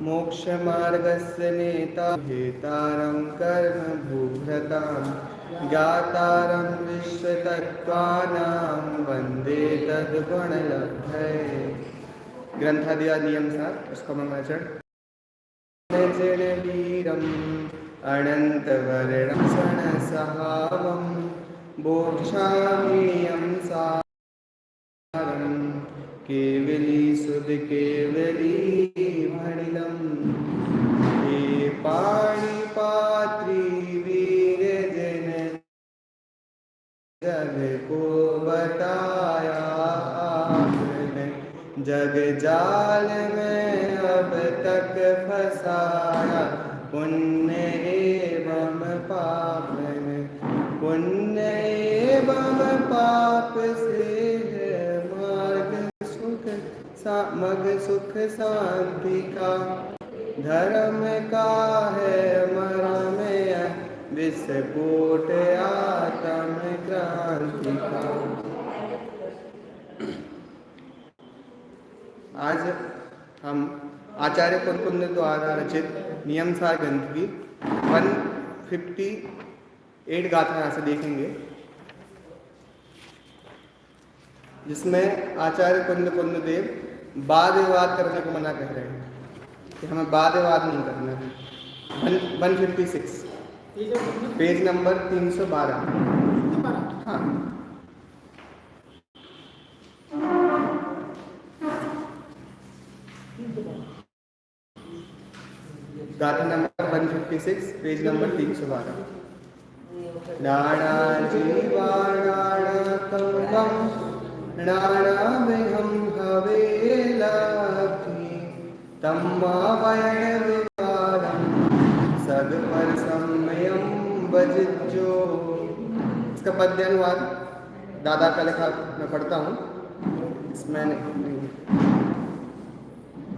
मोक्षमार्गस्य नेता हेतारं कर्म भूभृतां ज्ञातारं विश्वतत्त्वानां वन्दे तद्गुणलब्धये। ग्रंथादि नियम सार उसको मंगलाचरण जन वीरम अनंत वर्णं सहावम बोक्षामीयं सारं केवली सुध केवली मणिलम हे पाणिपात्री वीर जन जग को बताया आपने जग जाल में अब तक फंसाया पुण्य एवं पाप में पुण्य एवं पाप से है मार्ग मग सुख शांति का धर्म का है मरम विस्फोट आत्म क्रांति का। आज हम आचार्य कुंद द्वारा रचित नियम सार ग्रंथ की 158 गाथा यहाँ से देखेंगे, जिसमें आचार्य कुंद देव वाद विवाद करने को मना कर रहे हैं कि हमें वाद विवाद नहीं करना है। 156 पेज नंबर 312। हाँ, गाथा नंबर 156 पेज नंबर 312। नाना जीवा नाना तंगम नाना विहम हवेलाभि तम्मा वयण विवादम सद पर सम्यम बजिज्जो। इसका पद्य अनुवाद दादा का लिखा मैं पढ़ता हूँ। इसमें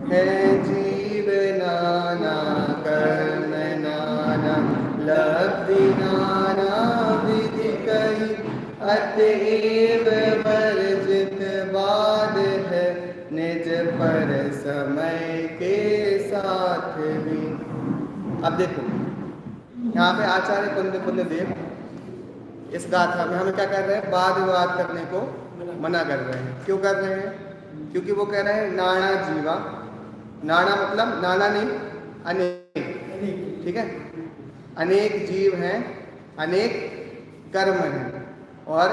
है जीव नाना कर्म नाना लब्धि नाना विधि कई अतएव वर्जित वाद है निज पर समय के साथ भी। अब देखो यहाँ पे आचार्य कुंद देव इस गाथा में हमें क्या कर रहे हैं, वाद विवाद करने को मना कर रहे हैं। क्यों कर रहे हैं? क्योंकि वो कह रहे हैं नाना जीवा, नाना मतलब नाना नहीं अनेक, ठीक है, अनेक जीव हैं, अनेक कर्म हैं, और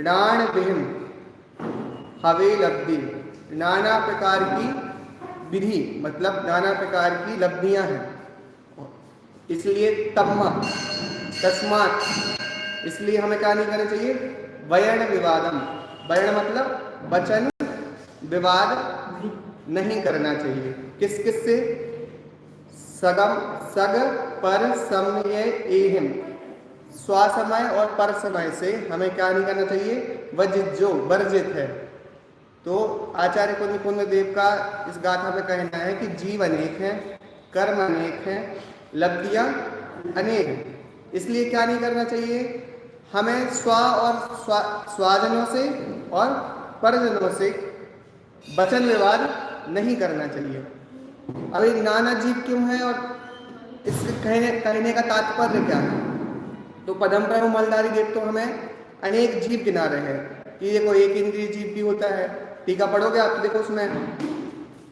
नाण विहिम हवे लब्धि, नाना प्रकार की विधि मतलब नाना प्रकार की लब्धियां हैं। इसलिए तम्मा तस्मात, इसलिए हमें क्या नहीं करना चाहिए, वर्ण विवादम, वर्ण मतलब वचन विवाद नहीं करना चाहिए। किस किस से? सगम सग पर समय एहिम, स्वासमय और पर समय से हमें क्या नहीं करना चाहिए, वजित जो वर्जित है। तो आचार्य कुंद देव का इस गाथा में कहना है कि जीव अनेक हैं, कर्म अनेक हैं, लब्धियां अनेक हैं। इसलिए क्या नहीं करना चाहिए, हमें स्व और स्वाजनों से और परजनों से वचन विवाद नहीं करना चाहिए। अभी नाना जीव क्यों है और इससे कहने का तात्पर्य क्या है? तो पदमप्रभु मलदारी देव तो हमें अनेक जीव गिना रहे हैं कि देखो एक इंद्रिय जीव भी होता है। टीका पढ़ोगे आप तो देखो उसमें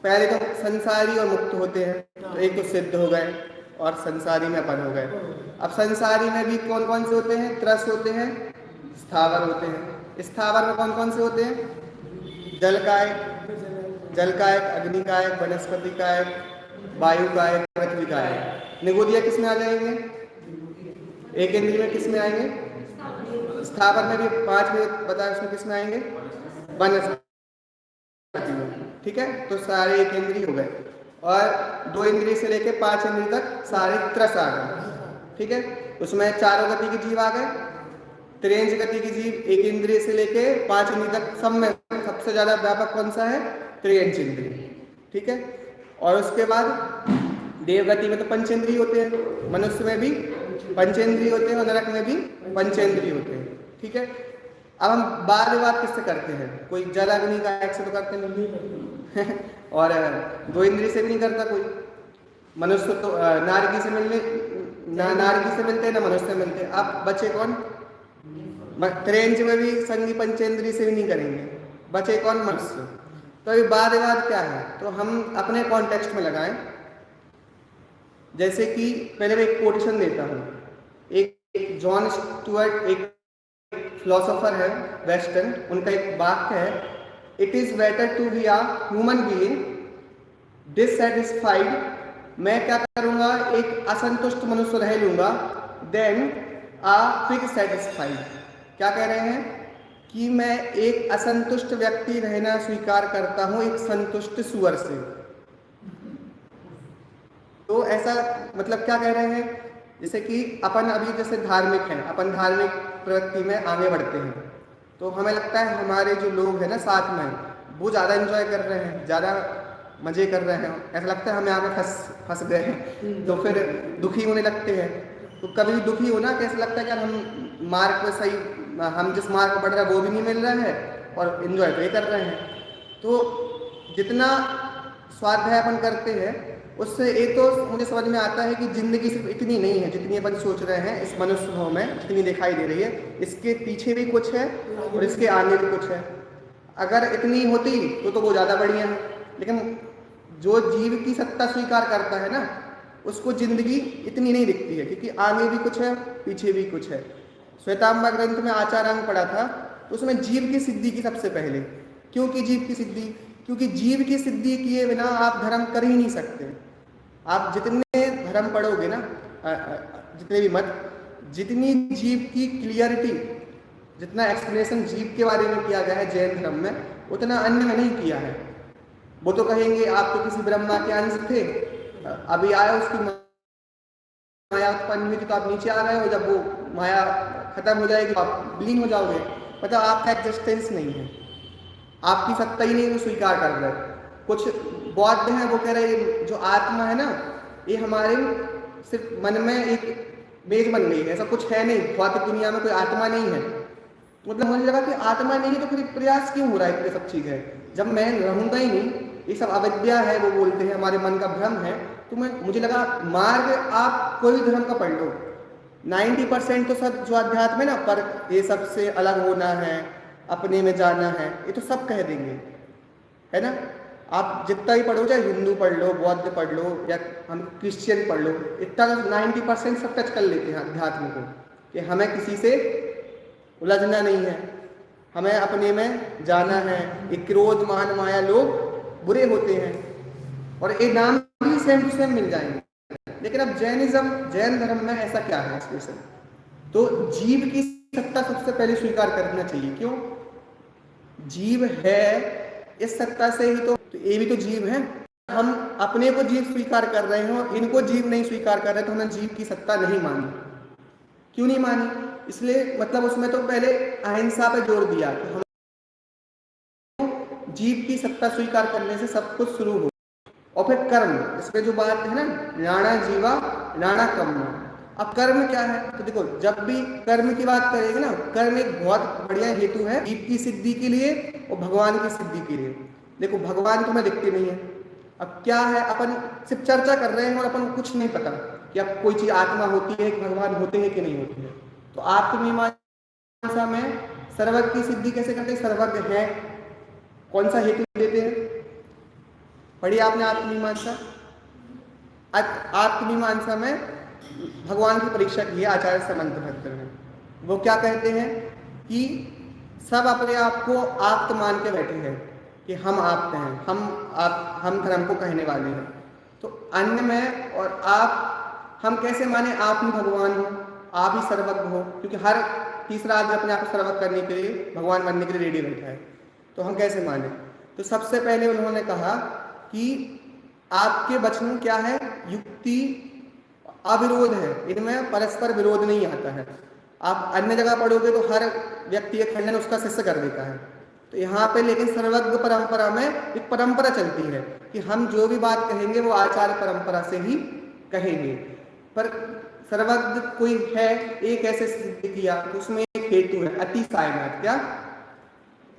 पहले तो संसारी और मुक्त होते हैं, तो एक तो सिद्ध हो गए और संसारी में अपन हो गए। अब संसारी में भी कौन कौन से होते हैं? त्रस होते हैं, स्थावर होते हैं। स्थावर में कौन कौन से होते हैं? जल कायक, अग्नि कायक, वनस्पति कायक, वायु कायक, पृथ्वी कायक। निगोदिया किस में आ जाएंगे? एक इंद्रिय में किस में आएंगे? स्थावर में भी 5 में बताया, उसमें किस में आएंगे? वनस्पति में, ठीक है। तो सारे एक इंद्रिय हो गए, और 2 इंद्रिय से लेके 5 इंद्रिय तक सारे त्रस आ गए, ठीक है। उसमें चारों गति के जीव आ गए, त्रियंज गति की जीव एक इंद्रिय से लेके 5 इंद्रिय तक, सब में सबसे ज्यादा व्यापक कौन सा है? त्रियंज इंद्रिय, ठीक है। और उसके बाद देवगति में तो पंचेंद्रिय होते हैं, मनुष्य में भी पंचेंद्रिय होते हैं और नरक में भी पंचेंद्रिय होते हैं, ठीक है। अब हम वाद विवाद किससे करते हैं? कोई जल अग्नि का एक से तो करते नहीं, और दो इंद्रिय से भी नहीं करता कोई। मनुष्य तो नारकी से मिलने ना नारकी से मिलते हैं ना मनुष्य से मिलते हैं। अब बचे कौन? त्रेंच में भी संगी पंचेंद्रिय से भी नहीं करेंगे, बचे कौन? मनुष्य। तो अभी वाद विवाद क्या है, तो हम अपने कॉन्टेक्स्ट में लगाएं। जैसे कि पहले मैं एक कोटेशन देता हूँ। एक जॉन स्टुअर्ट एक फिलोसोफर है वेस्टर्न, उनका एक वाक्य है, it is better to be a human being dissatisfied, मैं क्या करूंगा, एक असंतुष्ट मनुष्य रह लूंगा, देन आ पिग सेटिस्फाइड। क्या कह रहे हैं कि मैं एक असंतुष्ट व्यक्ति रहना स्वीकार करता हूं एक संतुष्ट सुअर से। तो ऐसा मतलब क्या कह रहे हैं, जैसे कि अपन अभी जैसे धार्मिक हैं, अपन धार्मिक प्रवृत्ति में आगे बढ़ते हैं, तो हमें लगता है हमारे जो लोग हैं ना साथ में, वो ज़्यादा एंजॉय कर रहे हैं, ज़्यादा मज़े कर रहे हैं, ऐसा लगता है हम यहाँ पे फंस गए हैं, तो फिर दुखी होने लगते हैं। तो कभी भी दुखी होना कैसा लगता है कि हम मार्ग पे सही, हम जिस मार्ग पर बढ़ रहे हैं वो भी नहीं मिल रहा है और एंजॉय तो ये कर रहे हैं। तो जितना स्वाध्याय अपन करते हैं उससे एक तो मुझे समझ में आता है कि जिंदगी सिर्फ इतनी नहीं है जितनी अपन सोच रहे हैं, इस मनुष्य भाव में जितनी दिखाई दे रही है, इसके पीछे भी कुछ है और इसके आगे भी कुछ है। अगर इतनी होती तो वो ज़्यादा बढ़िया है, लेकिन जो जीव की सत्ता स्वीकार करता है ना, उसको जिंदगी इतनी नहीं दिखती है, क्योंकि आगे भी कुछ है पीछे भी कुछ है। श्वेतांबर ग्रंथ में आचार्यांग पढ़ा था, तो उसमें जीव की सिद्धि की सबसे पहले। क्यों की जीव की सिद्धि? क्योंकि जीव की सिद्धि किए बिना आप धर्म कर ही नहीं सकते। आप जितने धर्म पढ़ोगे ना, जितने भी मत, जितनी जीव की क्लियरिटी, जितना एक्सप्लेनेशन जीव के बारे में किया गया है जैन धर्म में, उतना अन्य में नहीं किया है। वो तो कहेंगे आप तो किसी ब्रह्मा के अंश थे, अभी आया उसकी माया उत्पन्न हुई थी तो आप नीचे आ गए हो, जब वो माया खत्म हो जाएगी तो आप विलीन हो जाओगे। मतलब आपका एग्जिस्टेंस नहीं है, आपकी सत्ता ही नहीं वो स्वीकार कर रहे। कुछ बौद्ध हैं वो कह रहे जो आत्मा है ना, ये हमारे सिर्फ मन में एक मेज बन गई है, ऐसा कुछ है नहीं, भौतिक दुनिया में कोई आत्मा नहीं है। मतलब मुझे लगा कि आत्मा नहीं है तो फिर प्रयास क्यों हो रहा है, ये सब चीज़ है, जब मैं रहूंगा ही नहीं, ये सब अविद्या है, वो बोलते हैं हमारे मन का भ्रम है। तो मुझे लगा मार्ग आप कोई भी धर्म का पढ़ लो, 90% तो सब जो अध्यात्म है ना, पर ये सबसे अलग होना है, अपने में जाना है, ये तो सब कह देंगे, है ना। आप जितना ही पढ़ो, चाहे हिंदू पढ़ लो, बौद्ध पढ़ लो, या हम क्रिश्चियन पढ़ लो, इतना 90% सब टच कर लेते हैं अध्यात्म को, कि हमें किसी से उलझना नहीं है, हमें अपने में जाना है। ये क्रोध मान माया लोग बुरे होते हैं, और ये नाम भी सेम टू सेम मिल जाएंगे। लेकिन अब जैन धर्म में ऐसा क्या है स्पेशल? तो जीव की सत्ता सबसे पहले स्वीकार करना चाहिए। क्यों? जीव है, इस सत्ता से ही तो ये भी तो जीव है। हम अपने को जीव स्वीकार कर रहे हैं और इनको जीव नहीं स्वीकार कर रहे, तो हमने जीव की सत्ता नहीं मानी। क्यों नहीं मानी? इसलिए मतलब उसमें तो पहले अहिंसा पे जोर दिया कि हम जीव की सत्ता स्वीकार करने से सब कुछ शुरू हो। और फिर कर्म, इसमें जो बात है ना, नाना जीवा नाना कर्म। अब कर्म क्या है? तो देखो, जब भी कर्म की बात करेंगे ना, कर्म एक बहुत बढ़िया हेतु है जीव की सिद्धि के लिए और भगवान की सिद्धि के लिए। देखो, भगवान तुम्हें दिखते नहीं है। अब क्या है, अपन सिर्फ चर्चा कर रहे हैं और अपन को कुछ नहीं पता कि अब कोई चीज आत्मा होती है कि भगवान होते हैं कि नहीं होते हैं। तो आत्ममीमांसा में सर्वज्ञ की सिद्धि कैसे करते हैं? सर्वज्ञ है, कौन सा हेतु देते हैं? पढ़िए आपने आत्ममीमांसा। आत्ममीमांसा में भगवान की परीक्षा की है आचार्य समंत भट्ट ने। वो क्या कहते हैं कि सब अपने आप को आप्त मान के बैठे हैं कि हम आप्त हैं, हम धर्म को कहने वाले हैं। तो अन्य में और आप, हम कैसे माने आप ही भगवान हो, आप ही सर्वज्ञ हो? क्योंकि हर तीसरा आदमी अपने आप को सर्वज्ञ करने के लिए, भगवान बनने के लिए रेडी बैठा है, तो हम कैसे माने? तो सबसे पहले उन्होंने कहा कि आपके वचन क्या है? युक्ति अविरोध है, इनमें परस्पर विरोध नहीं आता है। आप अन्य जगह पढ़ोगे तो हर व्यक्ति एक खंडन उसका शिष्य कर देता है। तो यहाँ पे लेकिन सर्वज्ञ परंपरा में एक परंपरा चलती है कि हम जो भी बात कहेंगे वो आचार्य परंपरा से ही कहेंगे। पर सर्वज्ञ कोई है, एक ऐसे सिद्ध किया, तो उसमें एक हेतु है, अतिसायनाथ। क्या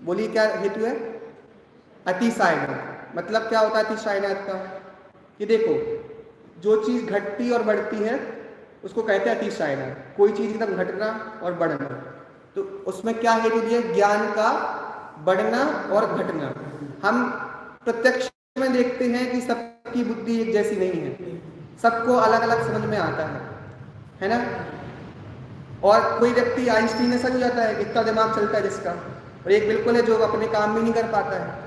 बोलिए, क्या हेतु है? अतिसायनाथ। मतलब क्या होता है अतिशायनात का? कि देखो, जो चीज़ घटती और बढ़ती है उसको कहते हैं अतिशायनात। कोई चीज़ एकदम घटना और बढ़ना, तो उसमें क्या हेतु दिया? ज्ञान का बढ़ना और घटना। हम प्रत्यक्ष में देखते हैं कि सबकी बुद्धि एक जैसी नहीं है, सबको अलग अलग समझ में आता है ना? और कोई व्यक्ति आइंस्टीन ऐसा हो जाता है, इतना दिमाग चलता है जिसका, और एक बिल्कुल है जो अपने काम भी नहीं कर पाता है।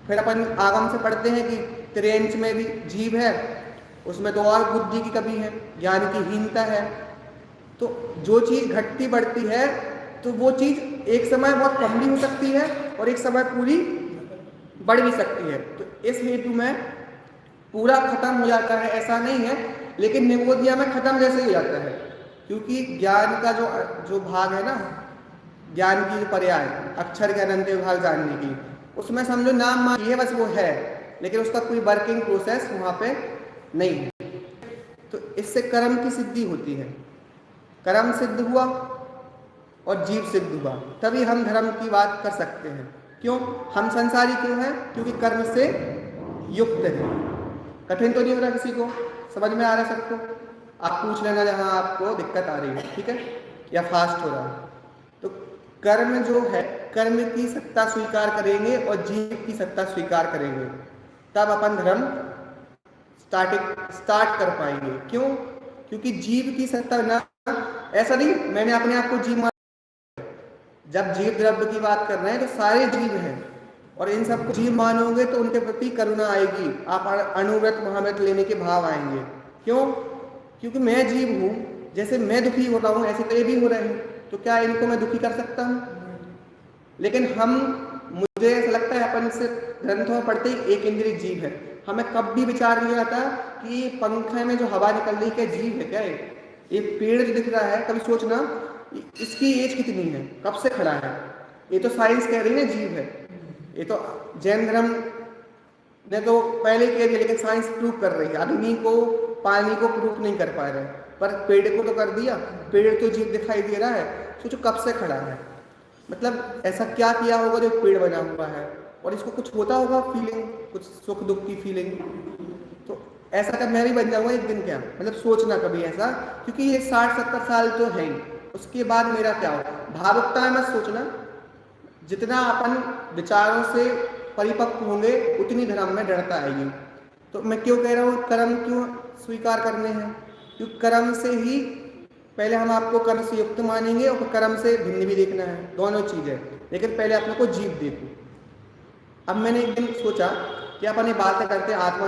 फिर अपन आगम से पढ़ते हैं कि त्रियंच में भी जीव है, उसमें तो और बुद्धि की कमी है, ज्ञान की हीनता है। तो जो चीज़ घटती बढ़ती है तो वो चीज़ एक समय बहुत कम भी हो सकती है और एक समय पूरी बढ़ भी सकती है। तो इस हेतु में पूरा खत्म हो जाता है ऐसा नहीं है, लेकिन निवोदिया में खत्म जैसे ही हो जाता है, क्योंकि ज्ञान का जो भाग है ना, ज्ञान की जो पर्याय अक्षर के अनंत विभाग जानने की, उसमें समझो नाम मात्र है, बस वो है, लेकिन उसका कोई वर्किंग प्रोसेस वहाँ पे नहीं है। तो इससे कर्म की सिद्धि होती है। कर्म सिद्ध हुआ और जीव सिद्ध हुआ, तभी हम धर्म की बात कर सकते हैं। क्यों? हम संसारी क्यों हैं? क्योंकि कर्म से युक्त है। कठिन तो नहीं हो रहा किसी को? समझ में आ रहा है सबको? आप पूछ लेना जहाँ आपको दिक्कत आ रही है, ठीक है, या फास्ट हो रहा है। तो कर्म जो है, कर्म की सत्ता स्वीकार करेंगे और जीव की सत्ता स्वीकार करेंगे, तब अपन धर्म स्टार्ट कर पाएंगे। क्यों? क्योंकि जीव की सत्ता ना, ऐसा नहीं मैंने अपने आप को जीव मान, जब जीव द्रव्य की बात कर रहे हैं तो सारे जीव हैं, और इन सबको जीव मानोगे तो उनके प्रति करुणा आएगी, आप अनुव्रत महाव्रत लेने के भाव आएंगे। क्यों? क्योंकि मैं जीव हूँ, जैसे मैं दुखी हो रहा हूँ ऐसे तो ये भी हो रहे हैं, तो क्या इनको मैं दुखी कर सकता हूँ? लेकिन मुझे ऐसा लगता है अपन से ग्रंथों में पढ़ते ही एक इंद्रिय जीव है, हमें कब भी विचार नहीं आता कि ये पंखे में जो हवा निकल रही क्या जीव है क्या? ये पेड़ जो दिख रहा है, कभी सोचना इसकी एज कितनी है, कब से खड़ा है? ये तो साइंस कह रही है जीव है, ये तो जैन धर्म ने तो पहले कह दिया, लेकिन साइंस प्रूव कर रही है। अग्नि को, पानी को प्रूव नहीं कर पा रहे, पर पेड़ को तो कर दिया, पेड़ तो जीव दिखाई दे रहा है। सोचो कब से खड़ा है, मतलब ऐसा क्या किया होगा जो पेड़ बना हुआ है, और इसको कुछ होता होगा फीलिंग, कुछ सुख दुख की फीलिंग। तो ऐसा कब मैं भी बन जाऊंगा एक दिन क्या? मतलब सोचना कभी ऐसा, क्योंकि ये 60-70 साल तो है ही, उसके बाद मेरा क्या होगा? भावुकता में मत सोचना, जितना अपन विचारों से परिपक्व होंगे उतनी धर्म में दृढ़ता आएगी। तो मैं क्यों कह रहा हूँ कर्म क्यों स्वीकार करने हैं? क्योंकि कर्म से ही पहले हम आपको कर्म से युक्त मानेंगे और कर्म से भिन्न भी देखना है, दोनों चीज़ें, लेकिन पहले अपने को जीव देखो। अब मैंने एक दिन सोचा कि अपन ये बातें करते आत्मा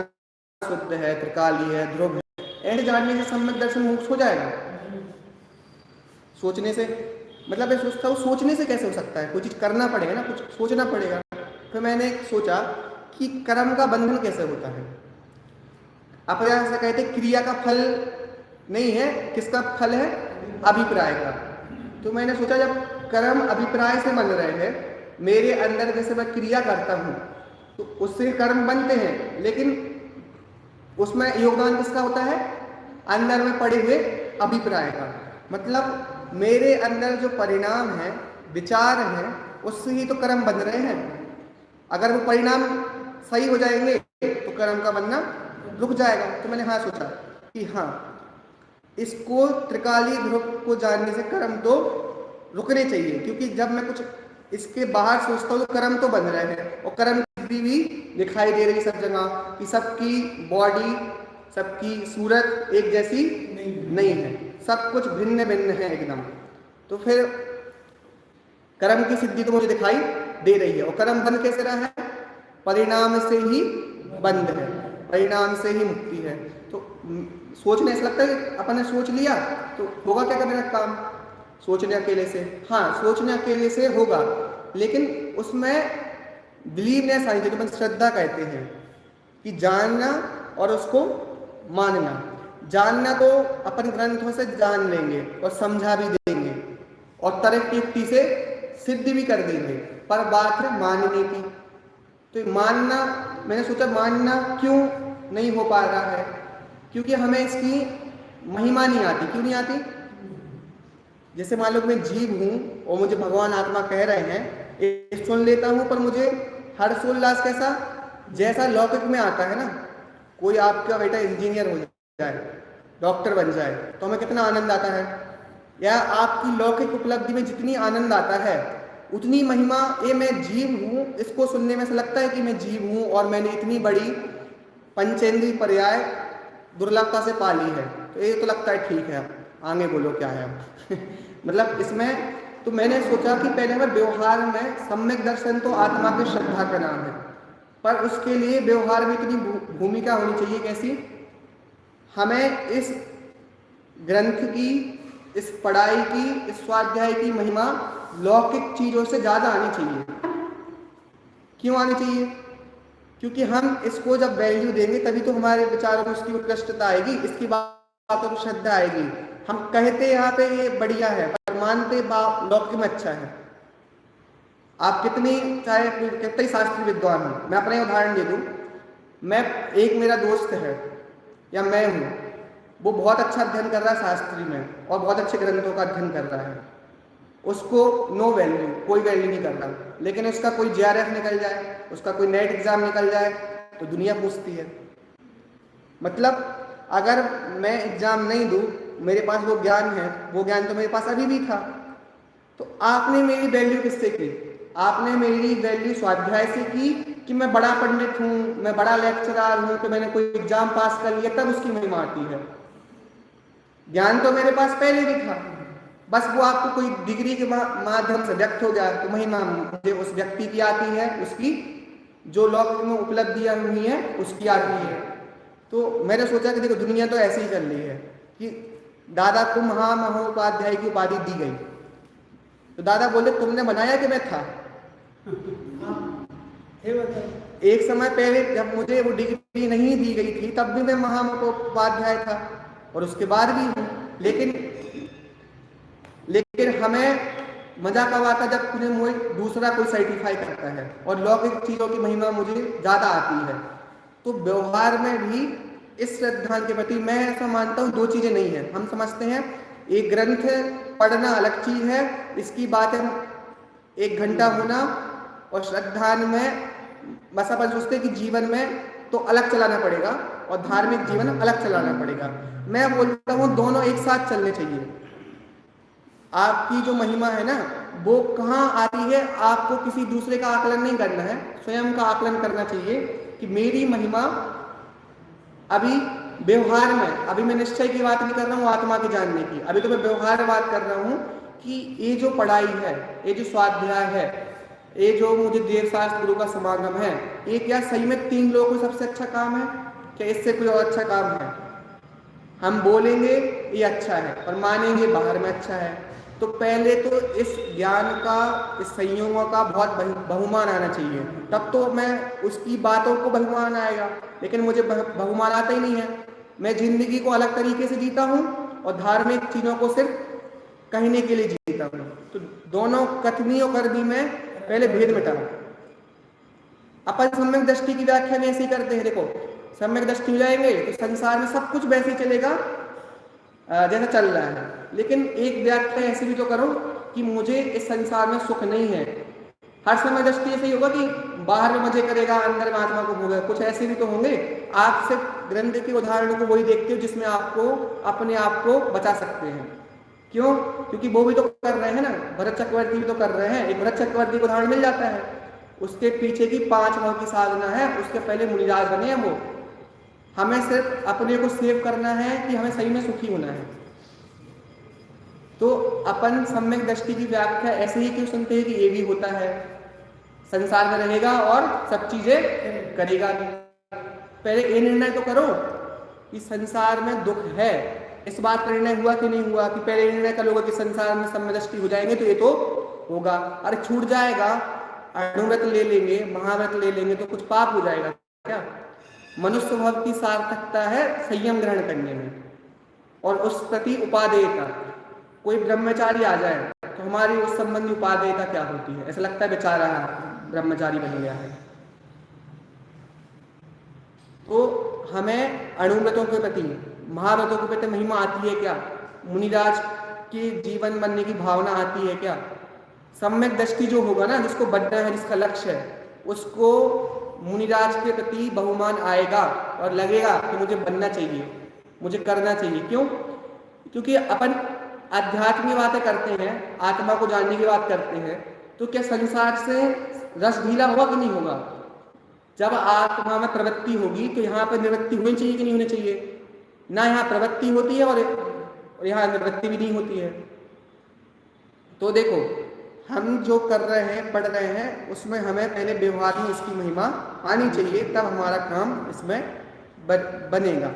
शुद्ध है, त्रिकाली है, ध्रुव है, ऐसे जानने से सम्यक दर्शन मोक्ष हो जाएगा? सोचने से, मतलब मैं सोचता हूँ सोचने से कैसे हो सकता है? कोई चीज़ करना पड़ेगा ना, कुछ सोचना पड़ेगा। फिर मैंने सोचा कि कर्म का बंधन कैसे होता है। अपन ऐसा कहते क्रिया का फल नहीं है, किसका फल है? अभिप्राय का। तो मैंने सोचा जब कर्म अभिप्राय से बन रहे हैं, मेरे अंदर जैसे मैं क्रिया करता हूँ तो उससे कर्म बनते हैं, लेकिन उसमें योगदान किसका होता है? अंदर में पड़े हुए अभिप्राय का। मतलब मेरे अंदर जो परिणाम है, विचार हैं, उससे ही तो कर्म बन रहे हैं। अगर वो परिणाम सही हो जाएंगे तो कर्म का बनना रुक जाएगा। तो मैंने हाँ सोचा कि हाँ, इसको त्रिकाली ध्रुव को जानने से कर्म तो रुकने चाहिए, क्योंकि जब मैं कुछ इसके बाहर सोचता हूँ तो कर्म तो बन रहे हैं, और कर्म की भी दिखाई दे रही सब जगह कि सबकी बॉडी, सबकी सूरत एक जैसी नहीं है, सब कुछ भिन्न भिन्न है एकदम। तो फिर कर्म की सिद्धि तो मुझे दिखाई दे रही है, और कर्म बंद कैसे रहा है? परिणाम से ही बंद है, परिणाम से ही मुक्ति है। तो सोचने ऐसा लगता है कि अपन ने सोच लिया तो होगा क्या करने का काम? सोचने अकेले से, हाँ सोचने अकेले से होगा, लेकिन उसमें बिलीवनेस आनी चाहिए, तो श्रद्धा कहते हैं कि जानना और उसको मानना। जानना तो अपन ग्रंथों से जान लेंगे और समझा भी देंगे और तर्क की युक्ति से सिद्ध भी कर देंगे, पर बात है मानने की। तो मानना, मैंने सोचा मानना क्यों नहीं हो पा रहा है? क्योंकि हमें इसकी महिमा नहीं आती। क्यों नहीं आती? जैसे मान लो मैं जीव हूँ और मुझे भगवान आत्मा कह रहे हैं, सुन लेता हूँ, पर मुझे हर्षोल्लास कैसा, जैसा लौकिक में आता है ना, कोई आपका बेटा इंजीनियर हो जाए, डॉक्टर बन जाए, तो हमें कितना आनंद आता है, या आपकी लौकिक उपलब्धि में जितनी आनंद आता है उतनी महिमा, ये मैं जीव हूँ, इसको सुनने में ऐसा लगता है कि मैं जीव हूँ और मैंने इतनी बड़ी पंचेंद्रीय पर्याय दुर्लभता से पाली है, तो ये तो लगता है ठीक है, आगे बोलो क्या है मतलब इसमें तो मैंने सोचा कि पहले हमें व्यवहार में सम्यक दर्शन तो आत्मा की श्रद्धा का नाम है, पर उसके लिए व्यवहार में इतनी भूमिका होनी चाहिए कैसी, हमें इस ग्रंथ की, इस पढ़ाई की, इस स्वाध्याय की महिमा लौकिक चीजों से ज्यादा आनी चाहिए। क्यों आनी चाहिए? क्योंकि हम इसको जब वैल्यू देंगे तभी तो हमारे विचारों में उसकी उत्कृष्टता आएगी, इसकी बातों को श्रद्धा आएगी। हम कहते यहाँ पे ये बढ़िया है पर मानते लौकिक में अच्छा है। आप कितनी चाहे कितने शास्त्रीय विद्वान हो, मैं अपने उदाहरण दे दूं, एक मेरा दोस्त है या मैं हूं, वो बहुत अच्छा अध्ययन कर रहा है शास्त्री में और बहुत अच्छे ग्रंथों का अध्ययन कर रहा है, उसको नो वैल्यू, कोई वैल्यू नहीं कर रहा, लेकिन उसका कोई JRF निकल जाए, उसका कोई नेट एग्जाम निकल जाए तो दुनिया पूछती है। मतलब अगर मैं एग्जाम नहीं दूं, मेरे पास वो ज्ञान है, वो ज्ञान तो मेरे पास अभी भी था, तो आपने मेरी वैल्यू किससे की? आपने मेरी वैल्यू स्वाध्याय से की कि मैं बड़ा पंडित हूं, मैं बड़ा लेक्चरर हूं, कि मैंने कोई एग्जाम पास कर लिया तब उसकी महिमा आती है। ज्ञान तो मेरे पास पहले भी था, बस वो आपको कोई डिग्री के माध्यम से व्यक्त हो गया तो महिमा मुझे उस व्यक्ति की आती है, उसकी जो लौकिक में उपलब्धियां हुई है उसकी आती है। तो मैंने सोचा कि देखो दुनिया तो ऐसे ही चल रही है कि दादा को महामहोपाध्याय की उपाधि दी गई, तो दादा बोले तुमने बनाया कि मैं था? एक समय पहले जब मुझे वो डिग्री नहीं दी गई थी तब भी मैं महामहोपाध्याय था और उसके बाद भी हूँ, लेकिन हमें मजा कब आता जब मुझे दूसरा कोई सर्टिफाई करता है और लौकिक चीजों की महिमा मुझे ज्यादा आती है। तो व्यवहार में भी इस श्रद्धा के प्रति मैं ऐसा मानता हूँ, दो चीजें नहीं है। हम समझते हैं एक ग्रंथ पढ़ना अलग चीज है, इसकी बात है 1 घंटा होना, और श्रद्धा में बस अपन सोचते कि जीवन में तो अलग चलाना पड़ेगा और धार्मिक जीवन अलग चलाना पड़ेगा। मैं बोलता हूँ दोनों एक साथ चलने चाहिए। आपकी जो महिमा है ना वो कहाँ आती है, आपको किसी दूसरे का आकलन नहीं करना है, स्वयं का आकलन करना चाहिए कि मेरी महिमा अभी व्यवहार में, अभी मैं निश्चय की बात नहीं कर रहा हूँ आत्मा की जानने की, अभी तो मैं व्यवहार बात कर रहा हूँ कि ये जो पढ़ाई है, ये जो स्वाध्याय है, ये जो मुझे देवशास्त्र गुरु का समागम है, ये क्या सही में 3 लोगों को सबसे अच्छा काम है? क्या इससे कोई और अच्छा काम है? हम बोलेंगे ये अच्छा है और मानेंगे बाहर में अच्छा है, तो पहले तो इस ज्ञान का, इस संयोगों का बहुत बहुमान आना चाहिए, तब तो मैं उसकी बातों को बहुमान आएगा। लेकिन मुझे बहुमान आता ही नहीं है, मैं जिंदगी को अलग तरीके से जीता हूँ और धार्मिक चीजों को सिर्फ कहने के लिए जीता हूँ। तो दोनों कथनी और करनी में पहले भेद मिटा। अपन सम्यक दृष्टि की व्याख्या में ऐसे करते हैं, देखो सम्यक दृष्टि हो जाएंगे तो संसार में सब कुछ वैसे ही चलेगा जैसा चल रहा है, लेकिन एक व्याख्या ऐसी भी तो करो कि मुझे इस संसार में सुख नहीं है। हर समय दृष्टि ऐसे ही होगा कि बाहर में मजे करेगा, अंदर में आत्मा को भोगेगा, कुछ ऐसे भी तो होंगे। आप सिर्फ ग्रंथ के उदाहरणों को वही देखते हो जिसमें आपको अपने आप को बचा सकते हैं। क्यों? क्योंकि वो भी तो कर रहे हैं ना, भरत चक्रवर्ती भी तो कर रहे हैं। एक भरत चक्रवर्ती को उदाहरण मिल जाता है, उसके पीछे की 5 भाव की साधना है, उसके पहले मुनिराज बने हैं वो। हमें सिर्फ अपने को सेव करना है कि हमें सही में सुखी होना है। तो अपन सम्यक दृष्टि की व्याख्या ऐसे ही क्यों सुनते हैं कि ये भी होता है, संसार में रहेगा और सब चीजें करेगा भी। पहले ये निर्णय तो करो कि संसार में दुख है, इस बात का निर्णय हुआ कि नहीं हुआ? कि पहले निर्णय करोगे कि संसार में सम्यक दृष्टि हो जाएंगे तो ये तो होगा, अरे छूट जाएगा, अणुव्रत ले लेंगे, महाव्रत ले लेंगे तो कुछ पाप हो जाएगा क्या? मनुष्य स्वभाव की सार्थकता है संयम ग्रहण करने में और उस प्रति उपादेयता। कोई ब्रह्मचारी आ जाए तो हमारी उस संबंधी उपादेयता क्या होती है? ऐसा लगता है बेचारा ब्रह्मचारी बन गया है। तो हमें अणुव्रतों के प्रति, महाव्रतों के प्रति महिमा आती है क्या? मुनिराज के जीवन बनने की भावना आती है क्या? सम्यक दृष्टि जो होगा ना, जिसको बढ़ना है, जिसका लक्ष्य है, उसको मुनिराज के प्रति बहुमान आएगा और लगेगा कि मुझे बनना चाहिए, मुझे करना चाहिए। क्यों? क्योंकि अपन अध्यात्म की बातें करते हैं, आत्मा को जानने की बात करते हैं, तो क्या संसार से रस ढीला होगा कि नहीं होगा? जब आत्मा में प्रवृत्ति होगी तो यहाँ पर निवृत्ति होनी चाहिए कि नहीं होनी चाहिए? ना यहाँ प्रवृत्ति होती है और यहाँ निवृत्ति भी नहीं होती है। तो देखो, हम जो कर रहे हैं, पढ़ रहे हैं, उसमें हमें पहले व्यवहार में इसकी महिमा आनी चाहिए, तब हमारा काम इसमें बनेगा।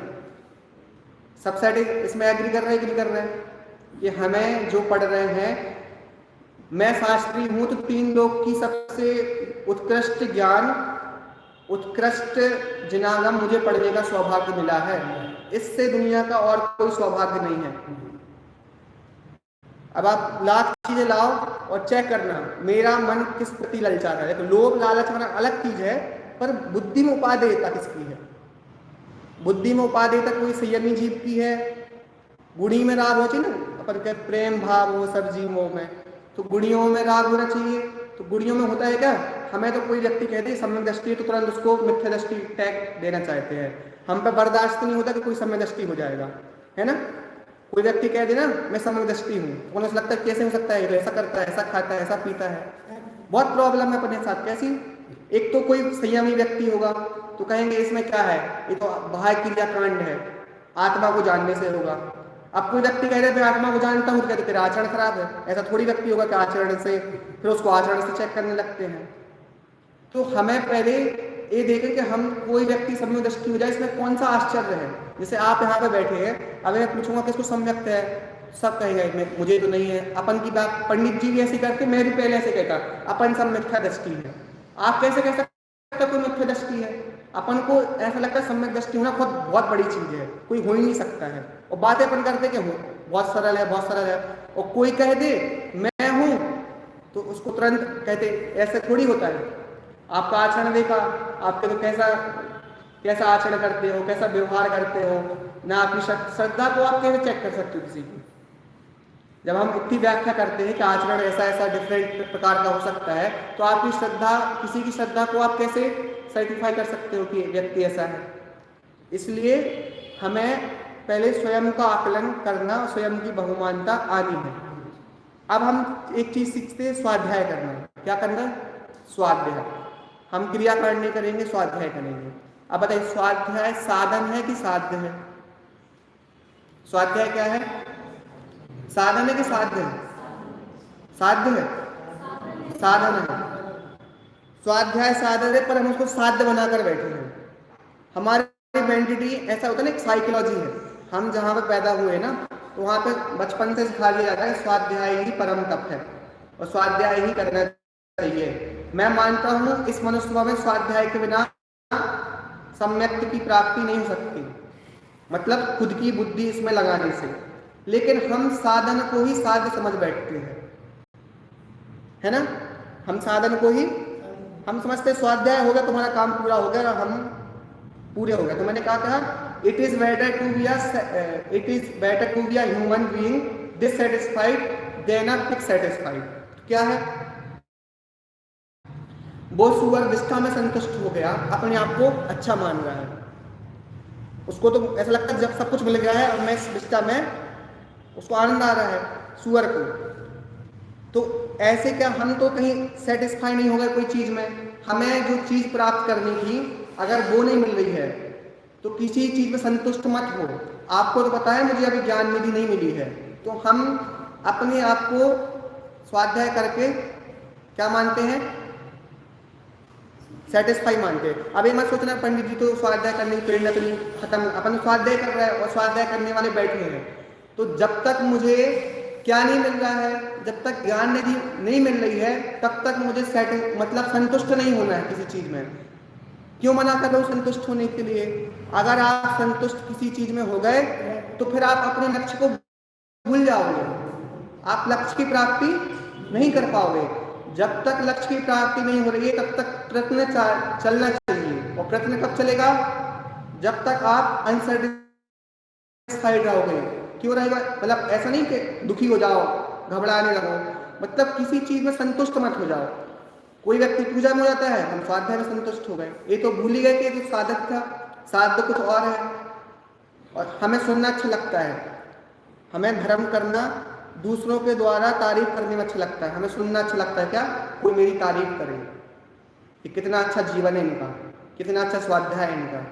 सब साइड इसमें एग्री कर रहे हैं कि नहीं कर रहे हैं कि हमें जो पढ़ रहे हैं, मैं शास्त्री हूं तो 3 लोक की सबसे उत्कृष्ट ज्ञान, उत्कृष्ट जिनागम मुझे पढ़ने का सौभाग्य मिला है। इससे दुनिया का और कोई सौभाग्य नहीं है। अब आप लाख चीजें लाओ और चेक करना मेरा मन किस प्रति ललचा रहा है। तो लोभ लालच वाला अलग चीज है, पर बुद्धि में उपादेयता किसकी है? बुद्धि में उपादेयता कोई संयमी जीव की है। गुणी में राग हो चाहिए ना, अपन के प्रेम भाव हो सब जीवों में, तो गुणियों में राग होना चाहिए। तो गुणियों में होता है क्या? हमें तो कोई व्यक्ति कहते हैं सम्यक दृष्टि, तो तुरंत उसको मिथ्या दृष्टि टैग देना चाहते हैं। हम पे बर्दाश्त नहीं होता कि कोई सम्यक दृष्टि हो जाएगा, है ना। कोई व्यक्ति कह दे ना मैं सम्यक दृष्टि हूँ, तो उन्हें लगता है कैसे हो सकता है, ऐसा करता है, ऐसा खाता है, ऐसा पीता है। बहुत प्रॉब्लम है अपने साथ। कैसी? एक तो कोई संयमी व्यक्ति होगा तो कहेंगे इसमें क्या है, ये तो बाह्य क्रिया कांड है, आत्मा को जानने से होगा। अब कोई व्यक्ति कह रहे मैं आत्मा को जानता हूँ, कहते तेरा आचरण खराब है। ऐसा थोड़ी व्यक्ति होगा कि आचरण से, फिर उसको आचरण से चेक करने लगते हैं। तो हमें पहले ये देखें कि हम कोई व्यक्ति सम्यक दृष्टि हो जाए, इसमें कौन सा आश्चर्य है। जैसे आप यहाँ पे बैठे हैं, अब मैं पूछूंगा किसको सम्यक है, सब कहेंगे मुझे तो नहीं है। अपन की बात पंडित जी भी ऐसे करते, मैं भी पहले ऐसे कहता अपन सब मिथ्या दृष्टि है। आप कैसे कह सकते कोई मिथ्या दृष्टि है? अपन को ऐसा लगता है सम्यक दृष्टि होना बहुत बड़ी चीज है, कोई हो ही नहीं सकता है। और बातें अपन करते कि हो बहुत सरल है, बहुत सरल है। और कोई कह दे मैं हूं तो उसको तुरंत कहते ऐसे थोड़ी होता है। आपका आचरण देखा, आपके तो कैसा आचरण करते हो, कैसा व्यवहार करते हो ना, आपकी श्रद्धा को आप कैसे चेक कर सकते हो किसी की? जब हम इतनी व्याख्या करते हैं कि आचरण ऐसा ऐसा डिफरेंट प्रकार का हो सकता है, तो आपकी श्रद्धा, किसी की श्रद्धा को आप कैसे सर्टिफाई कर सकते हो कि व्यक्ति ऐसा है? इसलिए हमें पहले स्वयं का आकलन करना, स्वयं की बहुमानता आनी है। अब हम एक चीज सीखते हैं, स्वाध्याय करना। क्या करना? स्वाध्याय। हम क्रियाकांड नहीं करेंगे, स्वाध्याय करेंगे। अब बताइए, स्वाध्याय साधन है कि साध्य है? स्वाध्याय क्या है? साधन है कि साध्य है? साध्य है, साधन है। स्वाध्याय साधन है, पर हम उसको साध्य बनाकर बैठे हैं। हमारी मेंटिटी ऐसा होता है ना, एक साइकोलॉजी है। हम जहाँ पे पैदा हुए ना, तो वहाँ पे बचपन से सिखा दिया जाता है स्वाध्याय ही परम तप है और स्वाध्याय ही करना चाहिए। मैं मानता हूँ इस मनुष्य में स्वाध्याय के बिना सम्यक्ति की प्राप्ति नहीं हो सकती, मतलब खुद की बुद्धि इसमें लगाने से। लेकिन हम साधन को ही साध्य समझ बैठते हैं, है ना। हम साधन को ही हम समझते स्वाध्याय हो गया, तुम्हारा काम पूरा हो गया, हम पूरे हो गए। तो मैंने कहा था it is better to be a human being dissatisfied than a pig satisfied. क्या है? वो सुअर निष्ठा में संतुष्ट हो गया, अपने आप को अच्छा मान रहा है, उसको तो ऐसा लगता है जब सब कुछ मिल गया है और मैं इस निष्ठा में, उसको आनंद आ रहा है सुअर को। तो ऐसे क्या हम तो कहीं सेटिस्फाई नहीं हो गए कोई चीज में। हमें जो चीज प्राप्त करनी थी अगर वो नहीं मिल रही है तो किसी चीज में संतुष्ट मत हो। आपको तो पता है मुझे अभी ज्ञान निधि नहीं मिली है, तो हम अपने आप को स्वाध्याय करके क्या मानते हैं? सेटिस्फाई मानते हैं। अब ये मत सोचना पंडित जी तो स्वाध्याय करने की प्रेरणा तो नहीं खत्म, अपन स्वाध्याय कर रहे हैं और स्वाध्याय करने वाले बैठे हैं। तो जब तक मुझे क्या नहीं मिल रहा है, जब तक ज्ञान निधि नहीं मिल रही है, तब तक मुझे मतलब संतुष्ट नहीं होना है किसी चीज में। क्यों मना कर रहा हूं संतुष्ट होने के लिए? अगर आप संतुष्ट किसी चीज में हो गए तो फिर आप अपने लक्ष्य को भूल जाओगे, आप लक्ष्य की प्राप्ति नहीं कर पाओगे। जब तक लक्ष्य की प्राप्ति नहीं हो रही है तब तक प्रयत्न चलना चाहिए। और प्रयत्न कब चलेगा? जब तक आप अनसेटिस्फाइड रहोगे। क्यों रहेगा? मतलब ऐसा नहीं कि दुखी हो जाओ, घबराने लगो, मतलब किसी चीज में संतुष्ट मत हो जाओ। कोई व्यक्ति पूजा में हो जाता है, हम स्वाध्याय में संतुष्ट हो गए। ये तो भूल ही गए कि ये तो साधक था, साध कुछ और है। और हमें सुनना अच्छा लगता है, हमें धर्म करना, दूसरों के द्वारा तारीफ करने में अच्छा लगता है, हमें सुनना अच्छा लगता है क्या, कोई मेरी तारीफ करे कि कितना अच्छा जीवन है इनका, कितना अच्छा स्वाध्याय है इनका।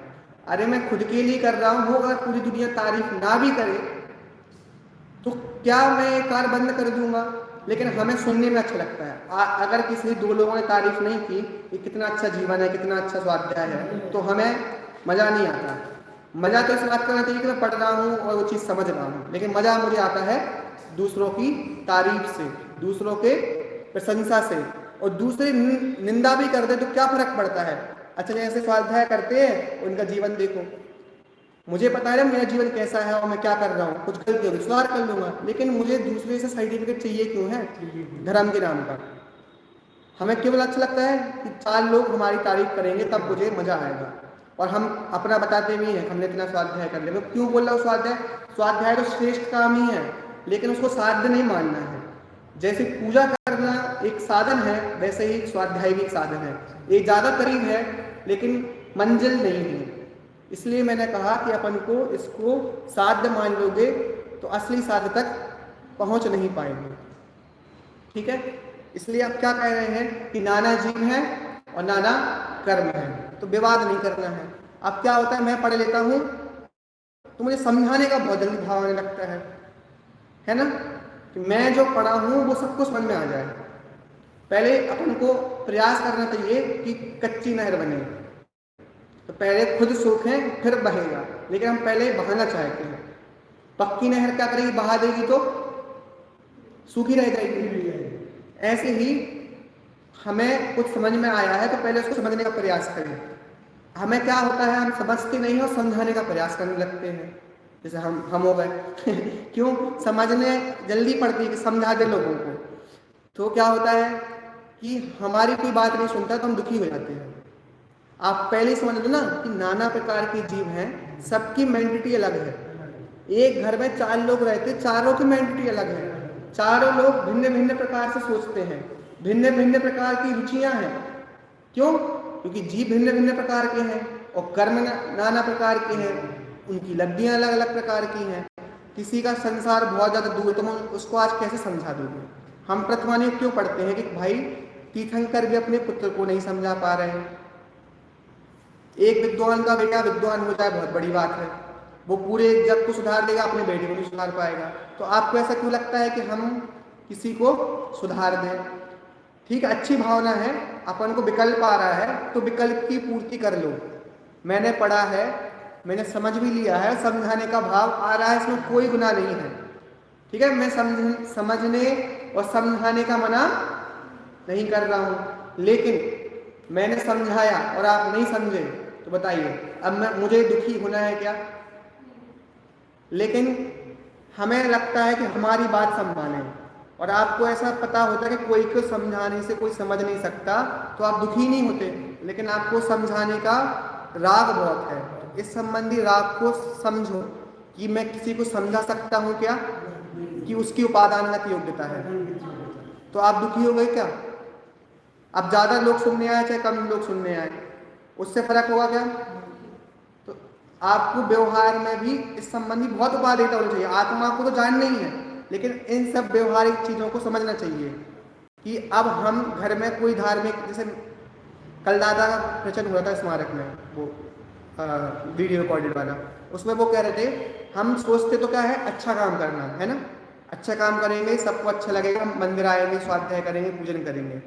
अरे मैं खुद के लिए कर रहा हूँ, अगर पूरी दुनिया तारीफ ना भी करे तो क्या मैं ये कार बंद कर दूंगा, लेकिन हमें सुनने में अच्छा लगता है। अगर किसी 2 लोगों ने तारीफ नहीं की कि कितना अच्छा जीवन है, कितना अच्छा स्वाध्याय है, तो हमें मज़ा नहीं आता। मज़ा तो इस बात का नहीं कि मैं पढ़ रहा हूँ और वो चीज़ समझ रहा हूँ, लेकिन मज़ा मुझे आता है दूसरों की तारीफ से, दूसरों के प्रशंसा से। और दूसरे निंदा भी कर दे तो क्या फर्क पड़ता है। अच्छा जैसे स्वाध्याय करते हैं, उनका जीवन देखो, मुझे पता है मेरा जीवन कैसा है और मैं क्या कर रहा हूँ, कुछ गलती होगी सुधार कर लूंगा, लेकिन मुझे दूसरे से सर्टिफिकेट चाहिए क्यों है धर्म के नाम पर। हमें केवल अच्छा लगता है कि 4 लोग हमारी तारीफ करेंगे तब मुझे मजा आएगा, और हम अपना बताते भी हैं हमने इतना स्वाध्याय कर लिया। मैं क्यों बोल रहा हूँ स्वाध्याय, स्वाध्याय तो श्रेष्ठ काम ही है, लेकिन उसको साध्य नहीं मानना है। जैसे पूजा करना एक साधन है, वैसे ही स्वाध्याय भी एक साधन है। ये ज़्यादा करीब है लेकिन मंजिल नहीं है। इसलिए मैंने कहा कि अपन को इसको साध्य मान लोगे तो असली साध्य तक पहुंच नहीं पाएंगे। ठीक है, इसलिए आप क्या कह रहे हैं कि नाना जीव है और नाना कर्म है, तो विवाद नहीं करना है। अब क्या होता है, मैं पढ़ लेता हूँ तो मुझे समझाने का बहुत जल्दी भाव आने लगता है ना, कि मैं जो पढ़ा हूँ वो सबको समझ में आ जाए। पहले अपन को प्रयास करना चाहिए कि कच्ची नहर बने, तो पहले खुद सूखें फिर बहेगा, लेकिन हम पहले बहाना चाहते हैं। पक्की नहर क्या करेगी, बहा देगी तो सूखी रह जाएगी। ऐसे ही हमें कुछ समझ में आया है तो पहले उसको समझने का प्रयास करें। हमें क्या होता है, हम समझते नहीं और समझाने का प्रयास करने लगते हैं, जैसे हम हो गए क्यों, समझने जल्दी पड़ती है कि समझा दे लोगों को, तो क्या होता है कि हमारी कोई बात नहीं सुनता तो हम दुखी हो जाते हैं। आप पहले समझ लो ना कि नाना प्रकार के जीव हैं, सबकी मेंटिटी अलग है। एक घर में 4 लोग रहते, चारों की मेंटिटी अलग है, चारों लोग भिन्न भिन्न प्रकार से सोचते हैं, भिन्न भिन्न प्रकार की रुचियां हैं। क्यों, क्योंकि जीव भिन्न भिन्न प्रकार के हैं और कर्म नाना प्रकार के हैं, उनकी लब्धियां अलग अलग प्रकार की हैं। किसी का संसार बहुत ज़्यादा दूर, तुम उसको आज कैसे समझा दोगे। हम प्रथमानिक क्यों पढ़ते हैं कि भाई तीर्थंकर भी अपने पुत्र को नहीं समझा पा रहे हैं। एक विद्वान का बेटा विद्वान हो जाए बहुत बड़ी बात है, वो पूरे जग को सुधार देगा, अपने बेटे को नहीं सुधार पाएगा। तो आपको ऐसा क्यों लगता है कि हम किसी को सुधार दें। ठीक है, अच्छी भावना है, अपन को विकल्प आ रहा है तो विकल्प की पूर्ति कर लो। मैंने पढ़ा है, मैंने समझ भी लिया है, समझाने का भाव आ रहा है, इसमें कोई गुनाह नहीं है। ठीक है, मैं समझने और समझाने का मना नहीं कर रहा हूँ, लेकिन मैंने समझाया और आप नहीं समझे तो बताइए अब मुझे दुखी होना है क्या। लेकिन हमें लगता है कि हमारी बात समझाने, और आपको ऐसा पता होता है कि कोई को समझाने से कोई समझ नहीं सकता तो आप दुखी नहीं होते, लेकिन आपको समझाने का राग बहुत है। इस संबंधी राग को समझो कि मैं किसी को समझा सकता हूँ क्या, कि उसकी उपादानगत योग्यता है, तो आप दुखी हो गए क्या। अब ज़्यादा लोग सुनने आए चाहे कम लोग सुनने आए, उससे फर्क होगा क्या। तो आपको व्यवहार में भी इस संबंधी बहुत उपादेयता होनी चाहिए। आत्मा को तो जानना ही है, लेकिन इन सब व्यवहारिक चीज़ों को समझना चाहिए कि अब हम घर में कोई धार्मिक, जैसे कल दादा का प्रवचन हुआ था स्मारक में, वो वीडियो रिकॉर्डेड वाला, उसमें वो कह रहे थे हम सोचते तो क्या है, अच्छा काम करना है ना, अच्छा काम करेंगे सबको अच्छा लगेगा, मंदिर आएंगे, स्वाध्याय करेंगे, पूजन करेंगे,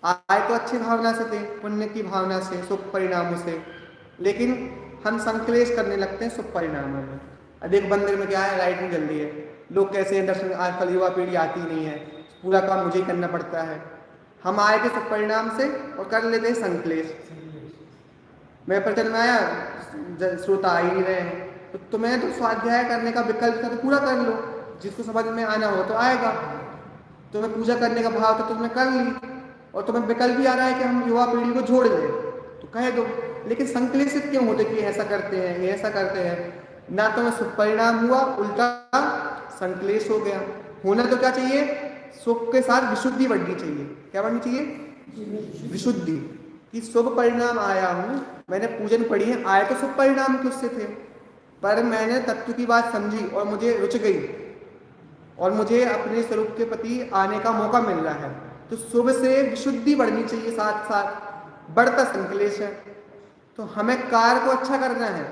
आए तो अच्छी भावना से थे, पुण्य की भावना से, शुभ परिणामों से, लेकिन हम संकलेश करने लगते हैं शुभ परिणामों में। अधिक मंदिर में क्या है, लाइट नहीं जल्दी है, लोग कैसे हैं दर्शन, आजकल युवा पीढ़ी आती नहीं है, पूरा काम मुझे ही करना पड़ता है। हम आए थे शुभ परिणाम से और कर लेते हैं संकलेश। मैं प्रवचन में आया, श्रोता आ ही नहीं रहे हैं, तो तुम्हें तो स्वाध्याय करने का विकल्प था तो पूरा कर लो, जिसको समझ में आना हो तो आएगा। तुम्हें पूजा करने का भाव तो तुमने कर ली, और तुम्हें विकल्प भी आ रहा है कि हम युवा पीढ़ी को जोड़ लें तो कह दो। लेकिन संकलेशित क्यों होते कि ऐसा करते हैं, ये ऐसा करते हैं, ना तो शुभ परिणाम हुआ, उल्टा संकलेश हो गया। होना तो क्या चाहिए, सुख के साथ विशुद्धि बढ़नी चाहिए। क्या बढ़नी चाहिए, विशुद्धि कि शुभ परिणाम आया हूँ, मैंने पूजन पढ़ी है, आए तो शुभ परिणाम के उससे थे, पर मैंने तत्व की बात समझी और मुझे रुच गई और मुझे अपने स्वरूप के प्रति आने का मौका मिल रहा है, तो शुभ से विशुद्धि बढ़नी चाहिए, साथ साथ बढ़ता संकलेश है। तो हमें कार्य को अच्छा करना है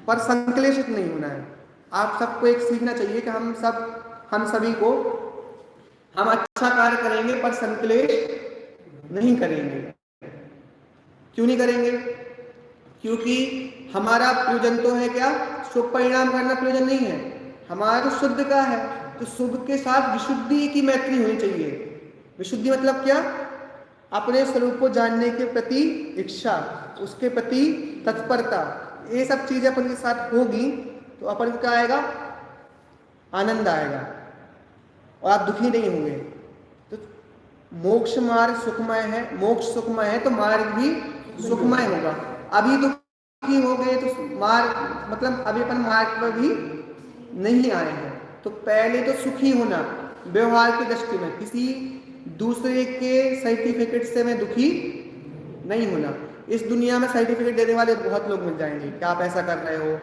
पर संकलेशित नहीं होना है। आप सबको एक सीखना चाहिए कि हम सभी को हम अच्छा कार्य करेंगे पर संकलेश नहीं करेंगे। क्यों नहीं करेंगे? क्योंकि हमारा प्रयोजन तो है क्या? शुभ परिणाम करना प्रयोजन नहीं है, हमारा तो शुद्ध का है। तो शुभ के साथ विशुद्धि की मैत्री होनी चाहिए। विशुद्धि मतलब क्या? अपने स्वरूप को जानने के प्रति इच्छा, उसके प्रति तत्परता, ये सब चीजें अपन के साथ होगी तो अपन को क्या आएगा? आनंद आएगा और आप दुखी नहीं होंगे। तो मोक्ष मार्ग सुखमय है, मोक्ष सुखमय है तो मार्ग भी सुखमय होगा। अभी दुखी हो गए तो मार्ग मतलब अभी अपन मार्ग पर भी नहीं आए हैं। तो पहले तो सुखी होना, व्यवहार की दृष्टि में किसी दूसरे के सर्टिफिकेट से मैं दुखी नहीं होना। इस दुनिया में सर्टिफिकेट देने वाले बहुत लोग मिल जाएंगे कि आप ऐसा कर रहे हो,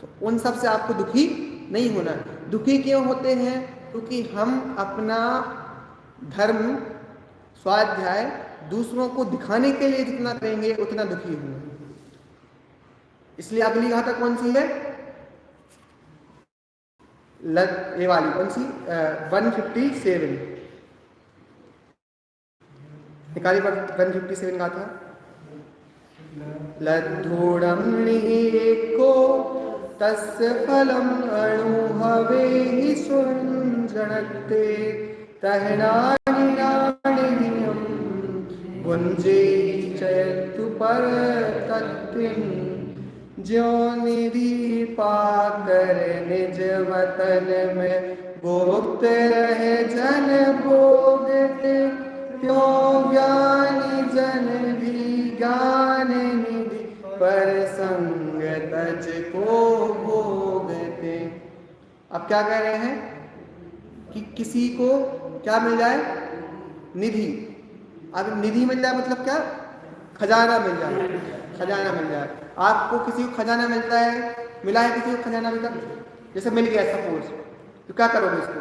तो उन सब से आपको दुखी नहीं होना। दुखी क्यों होते हैं? क्योंकि हम अपना धर्म स्वाध्याय दूसरों को दिखाने के लिए जितना करेंगे उतना दुखी होंगे। इसलिए अगली गाथा कौन सी है? ये वाली कौन सी? 157 निकाली पर 157 गाथा। लद्धूढ़ं निको तस्य फलम् अणुहवे हि सुञ्जनते तहनानि नाणियं भुञ्जे चयतु परतत्तिं ज्यो निधि पाकर निज वतन में भोक्त रहे जन भोगते त्यों ज्ञानी जन भी ज्ञान निधि पर संग तज को भोगते। अब क्या कह रहे हैं कि किसी को क्या मिल जाए? निधि। अब निधि मिल जाए मतलब क्या? खजाना मिल जाए, खजाना मिल जाए। आपको किसी को खजाना मिलता है, मिला है किसी को खजाना मिलता, जैसे मिल गया सपोज, तो क्या करोगे इसको?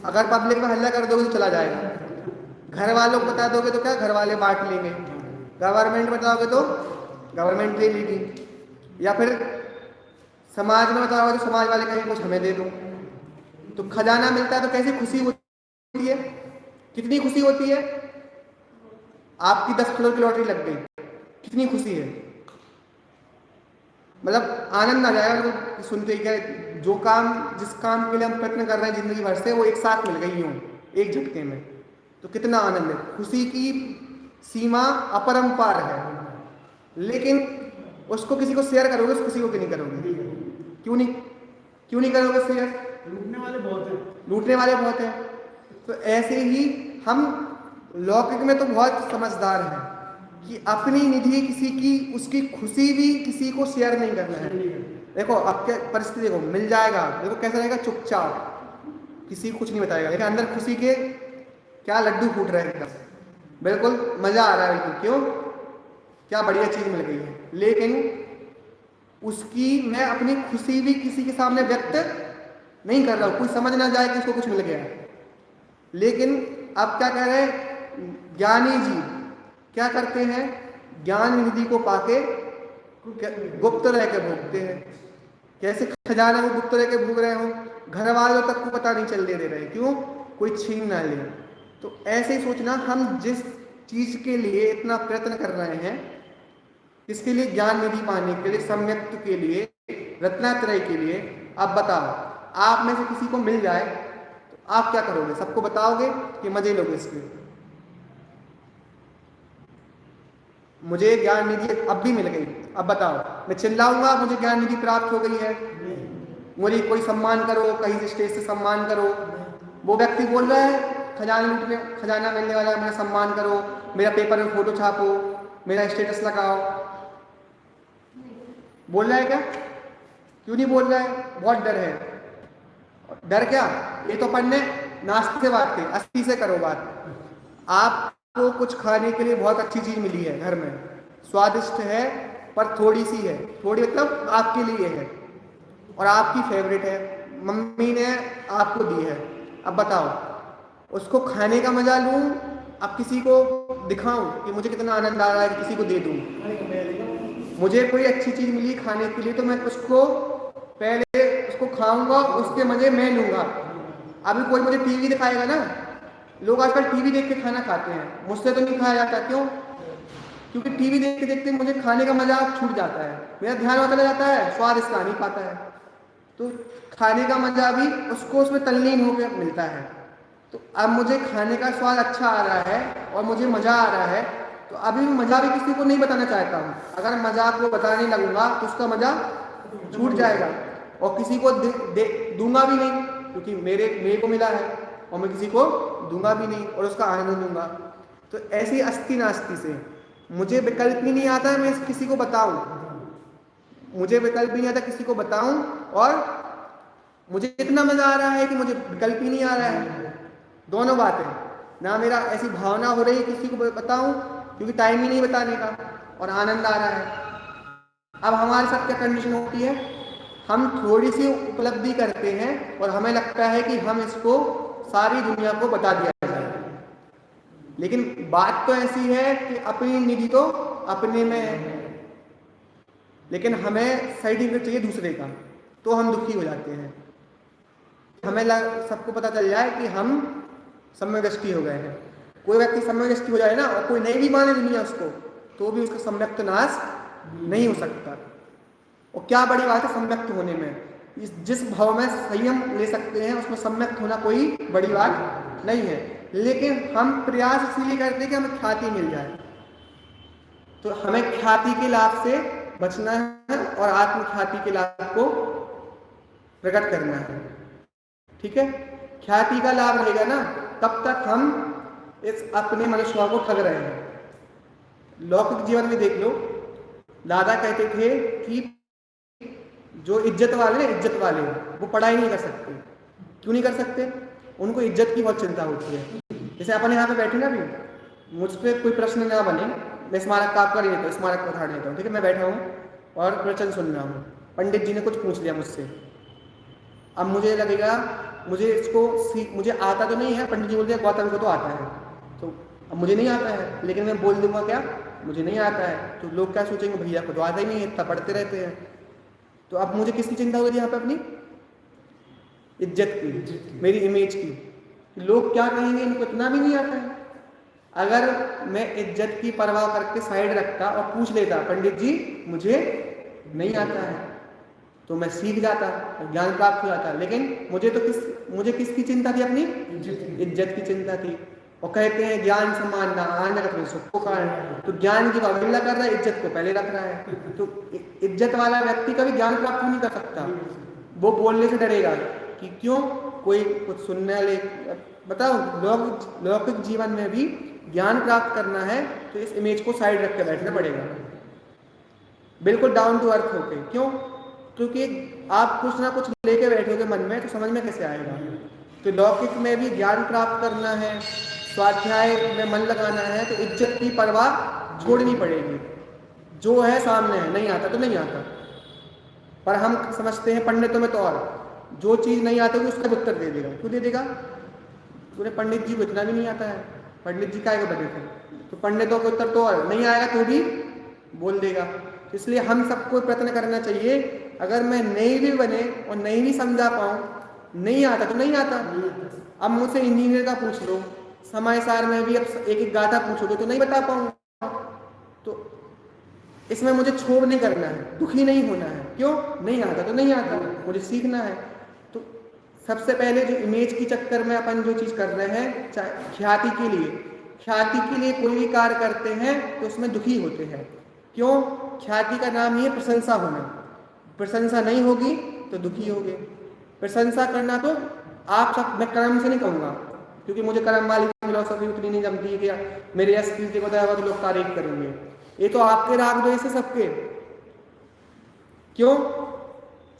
अगर पब्लिक में हल्ला कर दोगे तो चला जाएगा, घर वालों को बता दोगे तो क्या घर वाले बांट लेंगे, गवर्नमेंट बताओगे तो गवर्नमेंट ले लेगी, या फिर समाज में बताओगे तो समाज वाले कहेंगे कुछ हमें दे दो। तो खजाना मिलता है तो कैसी खुशी होती है? कितनी खुशी होती है? आपकी 10 करोड़ की लॉटरी लग गई, कितनी खुशी है, मतलब आनंद आ जाएगा तो सुनते ही। क्या जो काम जिस काम के लिए हम प्रयत्न कर रहे हैं जिंदगी भर से, वो एक साथ मिल गई यूं एक झटके में, तो कितना आनंद है। खुशी की सीमा अपरंपार है, लेकिन उसको किसी को शेयर करोगे, उस खुशी को क्यों नहीं करोगे? क्यों नहीं करोगे शेयर? लूटने वाले बहुत हैं। तो ऐसे ही हम लौकिक में तो बहुत समझदार हैं कि अपनी निधि किसी की, उसकी खुशी भी किसी को शेयर नहीं करना है। देखो अब क्या परिस्थिति, देखो मिल जाएगा, देखो कैसा रहेगा, चुपचाप, किसी को कुछ नहीं बताएगा, लेकिन अंदर खुशी के क्या लड्डू फूट रहे हैं, बिल्कुल मजा आ रहा है, बिल्कुल क्यों, क्या बढ़िया चीज मिल गई है। लेकिन उसकी मैं अपनी खुशी भी किसी के सामने व्यक्त नहीं कर रहा हूं, कोई समझ ना जाए कि इसको कुछ मिल गया। लेकिन अब क्या कह रहे हैं ज्ञानी जी, क्या करते हैं? ज्ञान निधि को पाके गुप्त रह के भोगते हैं। कैसे खजाना को गुप्त रह के भोग रहे हो, घर वालों तक को पता नहीं चलने दे रहे, क्यों? कोई छीन ना ले। तो ऐसे ही सोचना, हम जिस चीज के लिए इतना प्रयत्न कर रहे हैं, इसके लिए ज्ञान निधि पाने के लिए, सम्यक्त्व के लिए, रत्नात्रय के लिए, अब बताओ आप में से किसी को मिल जाए तो आप क्या करोगे? सबको बताओगे कि मजे लोगे इसके? मुझे ज्ञान निधि अब भी मिल गई, अब बताओ मैं चिल्लाऊंगा मुझे ज्ञान निधि प्राप्त हो गई है, मुझे कोई सम्मान करो, कहीं से स्टेज से सम्मान करो। वो व्यक्ति बोल रहा है खजाना मिलने वाला है, मेरा सम्मान करो, मेरा पेपर में फोटो छापो, मेरा स्टेटस लगाओ, बोल रहा है क्या? क्यों नहीं बोल रहा है? बहुत डर है। डर क्या? ये तो पढ़ने नास्ते से बात की, 80 से करो बात। आपको कुछ खाने के लिए बहुत अच्छी चीज मिली है घर में, स्वादिष्ट है पर थोड़ी सी है, थोड़ी मतलब आपके लिए है और आपकी फेवरेट है, मम्मी ने आपको दी है। अब बताओ, उसको खाने का मजा लूं, अब किसी को दिखाऊं कि मुझे कितना आनंद आ रहा है, किसी को दे दूं। मुझे कोई अच्छी चीज मिली खाने के लिए तो मैं उसको पहले उसको खाऊंगा, उसके मजे मैं लूंगा। अभी कोई मुझे टीवी दिखाएगा ना, लोग आजकल टीवी देख के खाना खाते हैं, मुझसे तो नहीं खाया जाता। क्यों? क्योंकि टीवी देखते देखते मुझे खाने का मजा छूट जाता है, मेरा ध्यान वहाँ चला जाता है, स्वाद इसका आ नहीं पाता है। तो खाने का मजा भी उसको उसमें तल्लीन होकर मिलता है। तो अब मुझे खाने का स्वाद अच्छा आ रहा है और मुझे मजा आ रहा है, तो अभी मजा भी किसी को नहीं बताना चाहता हूँ। अगर मजा को बताने लगूंगा तो उसका मजा छूट जाएगा और किसी को दूंगा भी नहीं, क्योंकि मेरे को मिला है और मैं किसी को दूंगा भी नहीं और उसका आनंद लूंगा। तो ऐसी अस्ति नास्ति से मुझे विकल्प ही नहीं आता मैं किसी को बताऊं, मुझे विकल्प ही नहीं आता किसी को बताऊं, और मुझे इतना मजा आ रहा है कि मुझे विकल्प ही नहीं आ रहा है। दोनों बातें, ना मेरा ऐसी भावना हो रही है किसी को बताऊं क्योंकि टाइम ही नहीं बताने का, और आनंद आ रहा है। अब हमारे साथ क्या कंडीशन होती है, हम थोड़ी सी उपलब्धि करते हैं और हमें लगता है कि हम इसको सारी दुनिया को बता दिया जाए। लेकिन बात तो ऐसी है कि अपनी निधि तो अपने में है, लेकिन हमें सर्टिफिकेट चाहिए दूसरे का, तो हम दुखी हो जाते हैं। हमें सबको पता चल जाए कि हम सम्यक दृष्टि हो गए हैं। कोई व्यक्ति सम्यक दृष्टि हो जाए ना और कोई नहीं भी माने दुनिया उसको, तो भी उसका सम्यक्त नाश नहीं हो सकता। और क्या बड़ी बात है सम्यक्त होने में, जिस भाव में संयम ले सकते हैं उसमें सम्यक्त होना कोई बड़ी बात नहीं है। लेकिन हम प्रयास इसलिए करते हैं कि हमें ख्याति मिल जाए, तो हमें ख्याति के लाभ से बचना है और आत्म ख्याति के लाभ को प्रकट करना है। ठीक है, ख्याति का लाभ रहेगा ना, तब तक हम इस अपने मनुष्य को ठग रहे हैं। लौकिक जीवन में देख लो, दादा कहते थे कि जो इज्जत वाले वो पढ़ाई नहीं कर सकते। क्यों नहीं कर सकते? उनको इज्जत की बहुत चिंता होती है। जैसे अपन यहाँ पे बैठे ना, भी मुझ पर कोई प्रश्न ना बने, मैं स्मारक का कर लेता हूँ, स्मारक को उठाड़ लेता हूँ। ठीक है, मैं बैठा हूँ और प्रवचन सुन रहा हूँ, पंडित जी ने कुछ पूछ लिया मुझसे। अब मुझे लगेगा मुझे आता तो नहीं है, पंडित जी बोलते हैं गौतम को तो आता है, तो अब मुझे नहीं आता है, लेकिन मैं बोल दूंगा क्या मुझे नहीं आता है, तो लोग क्या सोचेंगे, भैया को तो आता ही नहीं है, इतना पढ़ते रहते हैं। तो अब मुझे किसकी चिंता हो रही है यहाँ पे? अपनी इज्जत की, मेरी इमेज की। लोग क्या कहेंगे, इनको इतना भी नहीं आता है। अगर मैं इज्जत की परवाह करके साइड रखता और पूछ लेता पंडित जी मुझे नहीं आता है, तो मैं सीख जाता और ज्ञान प्राप्त हो जाता। लेकिन मुझे किसकी चिंता थी? अपनी इज्जत की चिंता थी। और कहते हैं ज्ञान सम्मान ना आनंद रखने सुख को कारण, तो ज्ञान की अवहेलना कर रहा है, इज्जत को पहले रख रहा है। तो इज्जत वाला व्यक्ति कभी ज्ञान प्राप्त नहीं कर सकता। वो बोलने से डरेगा कि क्यों कोई कुछ सुनने ले। बताओ, लौकिक जीवन में भी ज्ञान प्राप्त करना है तो इस इमेज को साइड रख के बैठना पड़ेगा, बिल्कुल डाउन टू अर्थ होके। क्यों? क्योंकि आप कुछ ना कुछ लेके बैठोगे मन में, तो समझ में कैसे आएगा। तो लौकिक में भी ज्ञान प्राप्त करना है, स्वाध्याय में मन लगाना है, तो इज्जत की परवाह छोड़नी पड़ेगी। जो है सामने है, नहीं आता तो नहीं आता। पर हम समझते हैं पंडितों में तो और जो चीज़ नहीं आती उसका उत्तर दे देगा। क्यों दे देगा? पूरे पंडित जी को इतना भी नहीं आता है, पंडित जी काय को बने थे, तो पंडितों के उत्तर तो और नहीं आएगा तो भी बोल देगा। इसलिए हम सबको प्रयत्न करना चाहिए, अगर मैं नहीं भी बने और नहीं भी समझा पाऊँ, नहीं आता तो नहीं आता। अब मुझसे इंजीनियर का पूछ लो, समय सार में भी अब एक एक गाथा पूछोगे तो नहीं बता पाऊंगा। तो इसमें मुझे क्षोभ नहीं करना है, दुखी नहीं होना है। क्यों? नहीं आता तो नहीं आता, मुझे सीखना है। तो सबसे पहले जो इमेज की चक्कर में अपन जो चीज़ कर रहे हैं, ख्याति के लिए कोई भी कार्य करते हैं तो उसमें दुखी होते हैं। क्यों? ख्याति का नाम ही है प्रशंसा होना। प्रशंसा नहीं होगी तो दुखी होगे। प्रशंसा करना तो आप सब, मैं कर्म से नहीं कहूँगा, क्योंकि मुझे कर्म वाली फिलॉसफी उतनी नहीं जमती है कि मेरे यश कीर्ति को बताया तो लोग तारीफ करेंगे। ये तो आपके राग द्वेष है सबके। क्यों?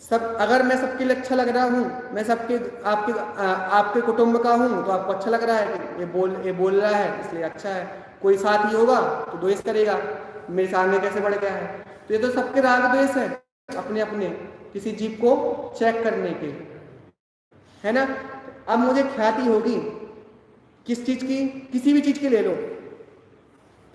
सब अगर मैं सबके लिए अच्छा लग रहा हूँ, मैं सबके आपके कुटुंब का हूँ, तो आपको अच्छा लग रहा है कि ये बोल रहा है इसलिए अच्छा है। कोई साथी होगा तो द्वेष करेगा, मेरे सामने कैसे बढ़ गया है। तो ये तो सबके राग द्वेष है, अपने अपने किसी जीव को चेक करने के, है ना। अब मुझे ख्याति होगी किस चीज की, किसी भी चीज की ले लो,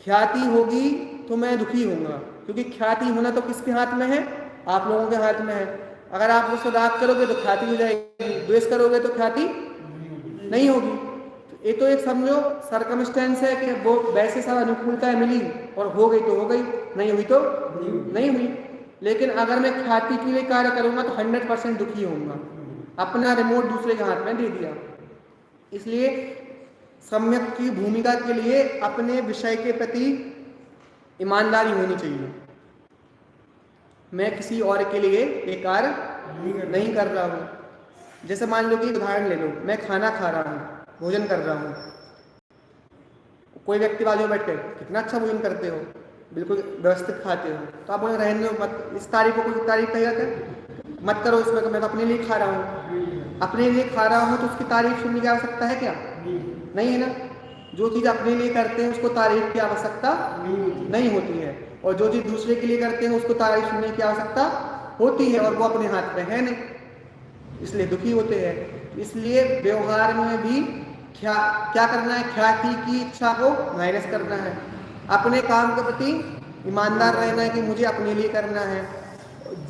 ख्याति होगी तो मैं दुखी होऊंगा, क्योंकि ख्याति होना तो किसके हाथ में है, आप लोगों के हाथ में है। अगर आप उसको राग करोगे तो ख्याति हो जाएगी, द्वेष करोगे तो ख्याति नहीं होगी। तो ये तो एक समझो सरकमस्टेंस है कि वो वैसे सब अनुकूलताएं मिली और हो गई तो हो गई, नहीं हुई तो नहीं हुई। लेकिन अगर मैं ख्याति के लिए कार्य करूंगा तो 100% दुखी होऊंगा, अपना रिमोट दूसरे के हाथ में दे दिया। इसलिए सम्यक की भूमिका के लिए अपने विषय के प्रति ईमानदारी होनी चाहिए। मैं किसी और के लिए एक कार्य नहीं कर रहा हूँ। जैसे मान लो कि उदाहरण ले लो, मैं खाना खा रहा हूँ, भोजन कर रहा हूँ, कोई व्यक्ति बाजू में बैठ कर कितना अच्छा भोजन करते हो, बिल्कुल व्यवस्थित खाते हो, तो आप बोले रहने दो मत, इस तारीफ को कोई तारीफ कहेगा क्या, मत करो इसमें, तो मैं तो अपने लिए खा रहा हूँ, अपने लिए खा रहा हूँ तो उसकी तारीफ सुनने की आवश्यकता है क्या, नहीं है ना। जो चीज़ अपने लिए करते हैं उसको तारीफ की आवश्यकता नहीं होती है, और जो चीज़ दूसरे के लिए करते हैं उसको तारीफ सुनने की आवश्यकता होती है, और वो अपने हाथ में है नहीं, इसलिए दुखी होते हैं। इसलिए व्यवहार में भी क्या करना है, ख्याति की इच्छा को माइनस करना है, अपने काम के प्रति ईमानदार रहना है कि मुझे अपने लिए करना है।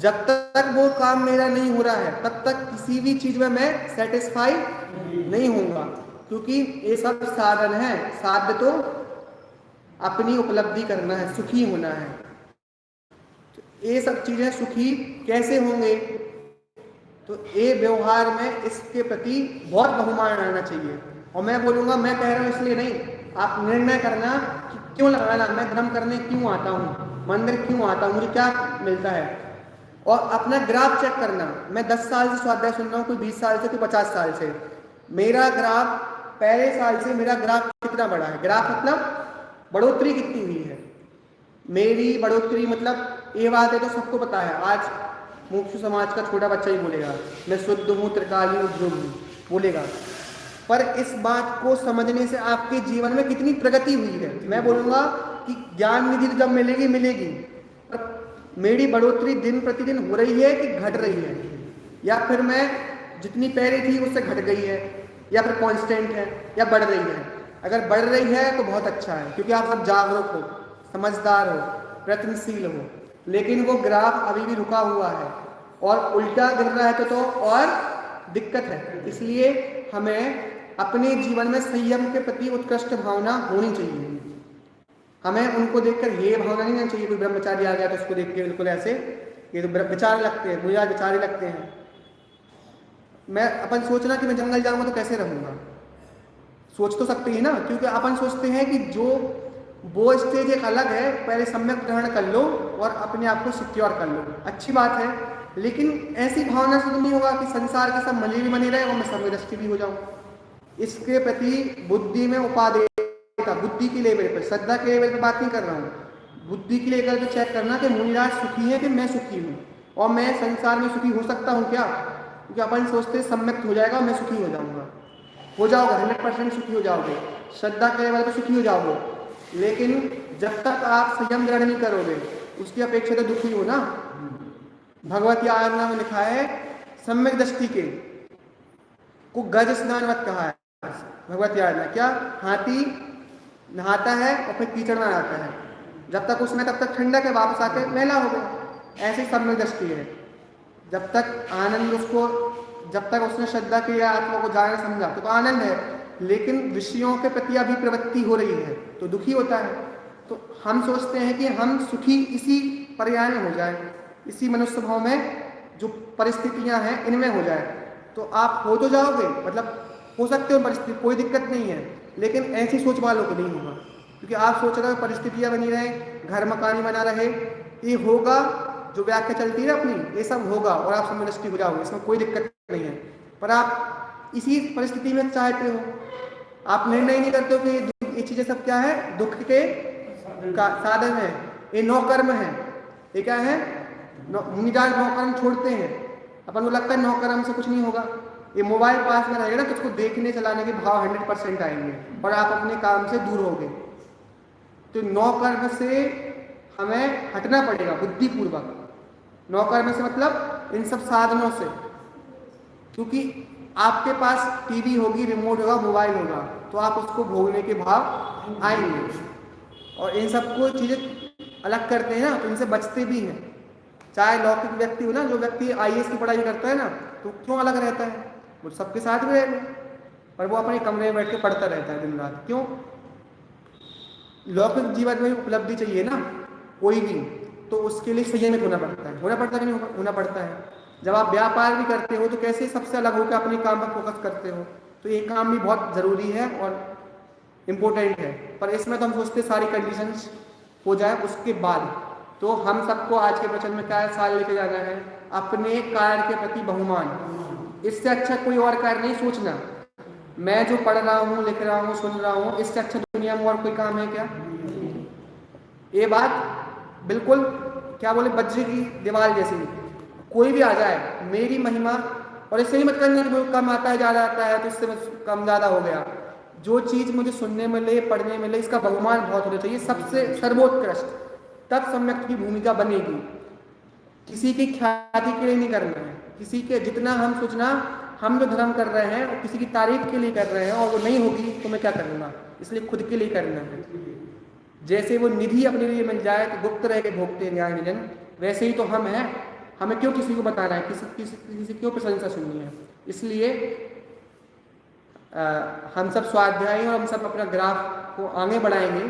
जब तक वो काम मेरा नहीं हो रहा है तब तक किसी भी चीज में मैं सेटिस्फाई नहीं होऊंगा, क्योंकि ये सब साधन है, साध्य तो अपनी उपलब्धि करना है, सुखी होना है। तो ये सब चीजें सुखी कैसे होंगे, तो ये व्यवहार में इसके प्रति बहुत बहुमान आना चाहिए। और मैं बोलूँगा, मैं कह रहा हूँ इसलिए नहीं, आप निर्णय करना कि क्यों लगाना, मैं धर्म करने क्यों आता हूँ, मंदिर क्यों आता हूँ, मुझे क्या मिलता है, और अपना ग्राफ चेक करना। मैं 10 साल से स्वाध्याय सुन रहा हूँ, कोई 20 साल से, कोई 50 साल से, मेरा ग्राफ पहले साल से मेरा ग्राफ कितना बड़ा है, ग्राफ मतलब बढ़ोतरी कितनी हुई है, मेरी बढ़ोतरी मतलब ये बात है तो सबको पता है। आज मुमुक्षु समाज का छोटा बच्चा ही बोलेगा मैं शुद्ध हूँ, त्रिकाली उद्योग हूँ, बोलेगा, पर इस बात को समझने से आपके जीवन में कितनी प्रगति हुई है। मैं बोलूँगा कि ज्ञान निधि जब मिलेगी मिलेगी, पर मेरी बढ़ोतरी दिन प्रतिदिन हो रही है कि घट रही है, या फिर मैं जितनी पहले थी उससे घट गई है, या फिर कांस्टेंट है, या बढ़ रही है। अगर बढ़ रही है तो बहुत अच्छा है, क्योंकि आप सब जागरूक हो, समझदार हो, प्रयत्नशील हो, लेकिन वो ग्राफ अभी भी रुका हुआ है और उल्टा गिर रहा है तो और दिक्कत है। इसलिए हमें अपने जीवन में संयम के प्रति उत्कृष्ट भावना होनी चाहिए। हमें उनको देखकर ये भावना नहीं होनी चाहिए, कोई ब्रह्मचारी आ गया तो उसको देख के बिल्कुल ऐसे, ये तो विचार लगते हैं, मुझे आज विचार लगते हैं। मैं अपन सोचना कि मैं जंगल जाऊंगा तो कैसे रहूंगा, सोच तो सकते ही ना, क्योंकि अपन सोचते हैं कि जो वो स्टेज एक अलग है, पहले सम्यक ग्रहण कर लो और अपने आप को सिक्योर कर लो, अच्छी बात है, लेकिन ऐसी भावना से तो नहीं होगा कि संसार के सब मजे भी बने रहे और मैं सर्वदृष्टि भी हो जाऊं। इसके प्रति बुद्धि में उपादेयता, बुद्धि के लेवल पर, श्रद्धा के लेवल पर बात नहीं कर रहा हूँ, बुद्धि के लेवल पर चेक करना कि मुनिराज सुखी है कि मैं सुखी हूँ, और मैं संसार में सुखी हो सकता हूँ क्या, क्योंकि अपन सोचते सम्यक हो जाएगा मैं सुखी हो जाऊँगा, हो जाओगे 100% सुखी हो जाओगे, श्रद्धा के लेवल पर सुखी हो जाओगे, लेकिन जब तक आप संयम ग्रहण नहीं करोगे उसकी अपेक्षा तो दुखी हो ना। भगवत आराधना में लिखा है सम्यक दृष्टि के को गज स्नानवत कहा है। भगवत आराधना क्या, हाथी नहाता है और फिर कीचड़ में आता है, जब तक उसमें तब तक ठंडक है, वापस आके मैला हो गया, ऐसी सम्यक दृष्टि है। जब तक आनंद उसको, जब तक उसने श्रद्धा की आत्मा को जाना समझा तो आनंद है, लेकिन विषयों के प्रति अभी प्रवृत्ति हो रही है तो दुखी होता है। तो हम सोचते हैं कि हम सुखी इसी पर्याय में हो जाए, इसी मनुष्य भाव में जो परिस्थितियां हैं इनमें हो जाए, तो आप हो तो जाओगे, मतलब हो सकते हो परिस्थिति, कोई दिक्कत नहीं है, लेकिन ऐसी सोच वालों को नहीं होगा, क्योंकि आप सोच रहे हो परिस्थितियां बनी रहे, घर मकान बना रहे, ये होगा, जो व्याख्या चलती है अपनी, ये सब होगा और आप समदृष्टि हो जाओगे, इसमें कोई दिक्कत नहीं है। पर आप इसी परिस्थिति में चाहते हो, आप निर्णय नहीं करते हो कि ये चीजें सब क्या है, दुख के साधन है, ये नौकर्म है, ये क्या है, मुनिराज नौकर्म छोड़ते हैं, अपन को लगता है 9 कर्म से कुछ नहीं होगा, ये मोबाइल पास में रहेगा ना तो उसको देखने चलाने के भाव 100% आएंगे और आप अपने काम से दूर होगे। तो 9 कर्म से हमें हटना पड़ेगा बुद्धिपूर्वक। 9 कर्म से मतलब इन सब साधनों से, क्योंकि आपके पास टीवी होगी, रिमोट होगा, मोबाइल होगा, तो आप उसको भोगने के भाव आएंगे और इन सबको चीज़ें अलग करते हैं ना तो इनसे बचते भी हैं। चाहे लौकिक व्यक्ति हो ना, जो व्यक्ति IAS की पढ़ाई करता है ना, तो क्यों अलग रहता है, वो सबके साथ भी रहेगा पर वो अपने कमरे में बैठ के पढ़ता रहता है दिन रात। क्यों? लौकिक जीवन में उपलब्धि चाहिए ना कोई भी, तो उसके लिए संयमित होना पड़ता है, होना पड़ता है कि नहीं होना पड़ता है। जब आप व्यापार भी करते हो तो कैसे सबसे अलग होकर अपने काम पर फोकस करते हो, तो ये काम भी बहुत ज़रूरी है और इम्पोर्टेंट है। पर इसमें तो हम सोचते सारी कंडीशंस हो जाए उसके बाद। तो हम सबको आज के वचन में क्या साल लेके जाना है, अपने कार्य के प्रति बहुमान। इससे अच्छा कोई और कार्य नहीं सोचना। मैं जो पढ़ रहा हूँ, लिख रहा हूँ, सुन रहा हूँ, इससे अच्छा दुनिया में और कोई काम है क्या? ये बात बिल्कुल क्या बोले वज्र की दीवार जैसी, कोई भी आ जाए मेरी महिमा, और इससे ही मत करना कि कम आता है ज़्यादा आता है तो इससे कम ज़्यादा हो गया। जो चीज़ मुझे सुनने मिले, पढ़ने मिले, इसका बहुमान बहुत होना चाहिए, सबसे सर्वोत्कृष्ट, तब सम्यक की भूमिका बनेगी। किसी की ख्याति के लिए नहीं करना है, किसी के जितना हम सोचना हम जो धर्म कर रहे हैं और किसी की तारीफ के लिए कर रहे हैं और वो नहीं होगी तो मैं क्या करूँगा, इसलिए खुद के लिए करना है। जैसे वो निधि अपने लिए मिल जाए तो गुप्त रह के भोगते न्याय निजन, वैसे ही तो हम हैं, हमें क्यों किसी को बताना है, किसी क्यों प्रशंसा सुननी है। इसलिए हम सब स्वाध्यायी और हम सब अपना ग्राफ को आगे बढ़ाएंगे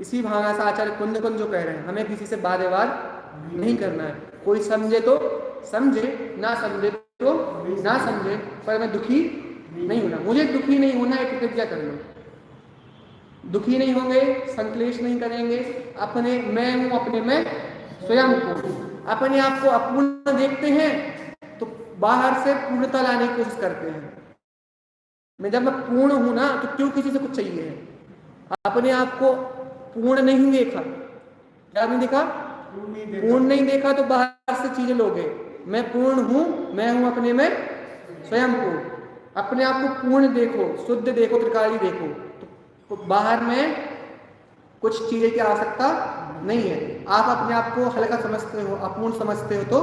इसी भावना से। आचार्य कुंद जो कह रहे हैं, हमें किसी से वाद विवाद नहीं करना है, कोई समझे तो समझे, ना समझे तो ना समझे, पर मैं दुखी नहीं होना। मुझे दुखी नहीं होना है, प्रतिज्ञा कर लो। दुखी नहीं होंगे, संक्लेश नहीं करेंगे, अपने मैं हूं अपने में स्वयं को, अपने आप को अपूर्ण देखते हैं तो बाहर से पूर्णता लाने की कोशिश करते हैं। मैं जब मैं पूर्ण हूं ना तो क्यों किसी से कुछ चाहिए है। अपने आप को पूर्ण नहीं देखा, क्या नहीं देखा, पूर्ण नहीं देखा तो बाहर से चीजें लोगे। मैं पूर्ण हूं, मैं हूं अपने में स्वयं को। अपने आप को पूर्ण देखो, शुद्ध देखो, त्रिकाली देखो, तो बाहर में कुछ चीजें की आवश्यकता नहीं है। आप अपने आप को हल्का समझते हो, अपूर्ण समझते हो तो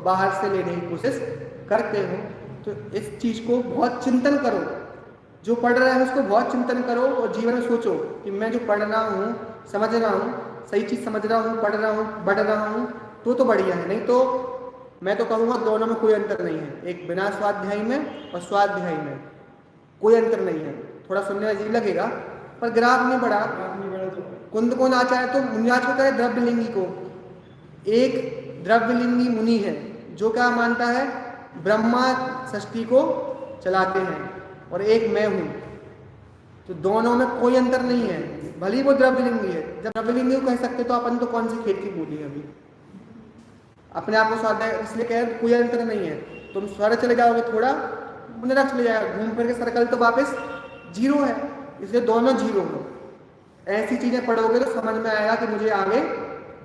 बाहर से लेने की कोशिश करते हो। तो इस चीज को बहुत चिंतन करो, जो पढ़ रहा है उसको बहुत चिंतन करो और जीवन में सोचो कि मैं जो पढ़ रहा हूँ, समझ रहा हूँ, सही चीज समझ रहा हूँ, पढ़ रहा हूँ, बढ़ रहा हूँ, तो बढ़िया है। नहीं तो मैं तो कहूँगा दोनों में कोई अंतर नहीं है, एक बिना स्वाध्यायी में और स्वाध्यायी में कोई अंतर नहीं है। थोड़ा सुनने में अजीब लगेगा पर ग्राफ नहीं बढ़ा। कुंद को आचार्य तो मुनिराज को कहे द्रव्यलिंगी को, एक द्रव्यलिंगी मुनि है जो क्या मानता है ब्रह्मा सृष्टि को चलाते हैं, और एक मैं हूं, तो दोनों में कोई अंतर नहीं है। भली वो द्रव्यलिंगी है, जब द्रव्यलिंगी को कह सकते तो अपन तो कौन सी खेत की बूटी है अभी, अपने आप को स्वाध्याय इसलिए कह कोई अंतर नहीं है। तुम स्वर्ग चले जाओगे थोड़ा, मुनिराज चले जाएगा, घूम फिर के सर्कल तो वापस जीरो है, इसलिए दोनों जीरो हो। ऐसी चीजें पढ़ोगे तो समझ में आएगा कि मुझे आगे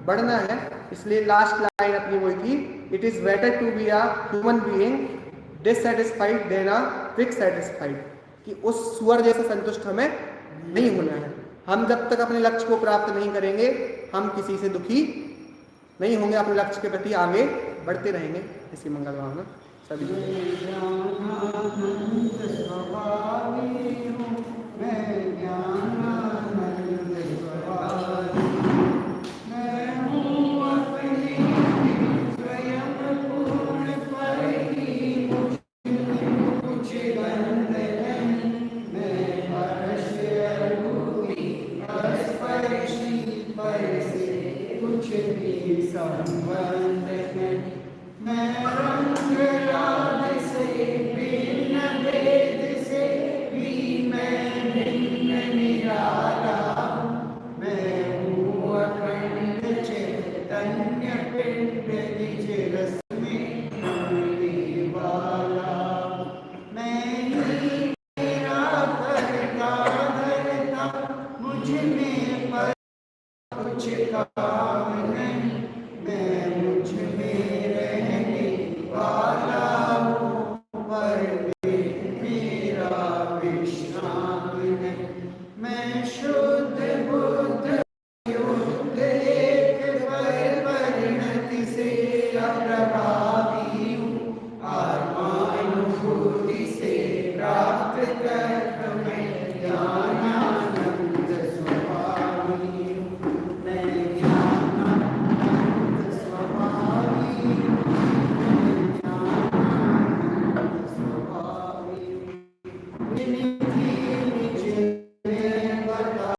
बढ़ना है। इसलिए लास्ट लाइन अपनी वही थी, it is better to be a human being dissatisfied than a pigs satisfied, कि उस सुअर जैसा संतुष्ट हमें नहीं होना है। हम जब तक अपने लक्ष्य को प्राप्त नहीं करेंगे हम किसी से दुखी नहीं होंगे, अपने लक्ष्य के प्रति आगे बढ़ते रहेंगे। इसी मंगल भावना सभी मैं मुझ में रहने वाला पर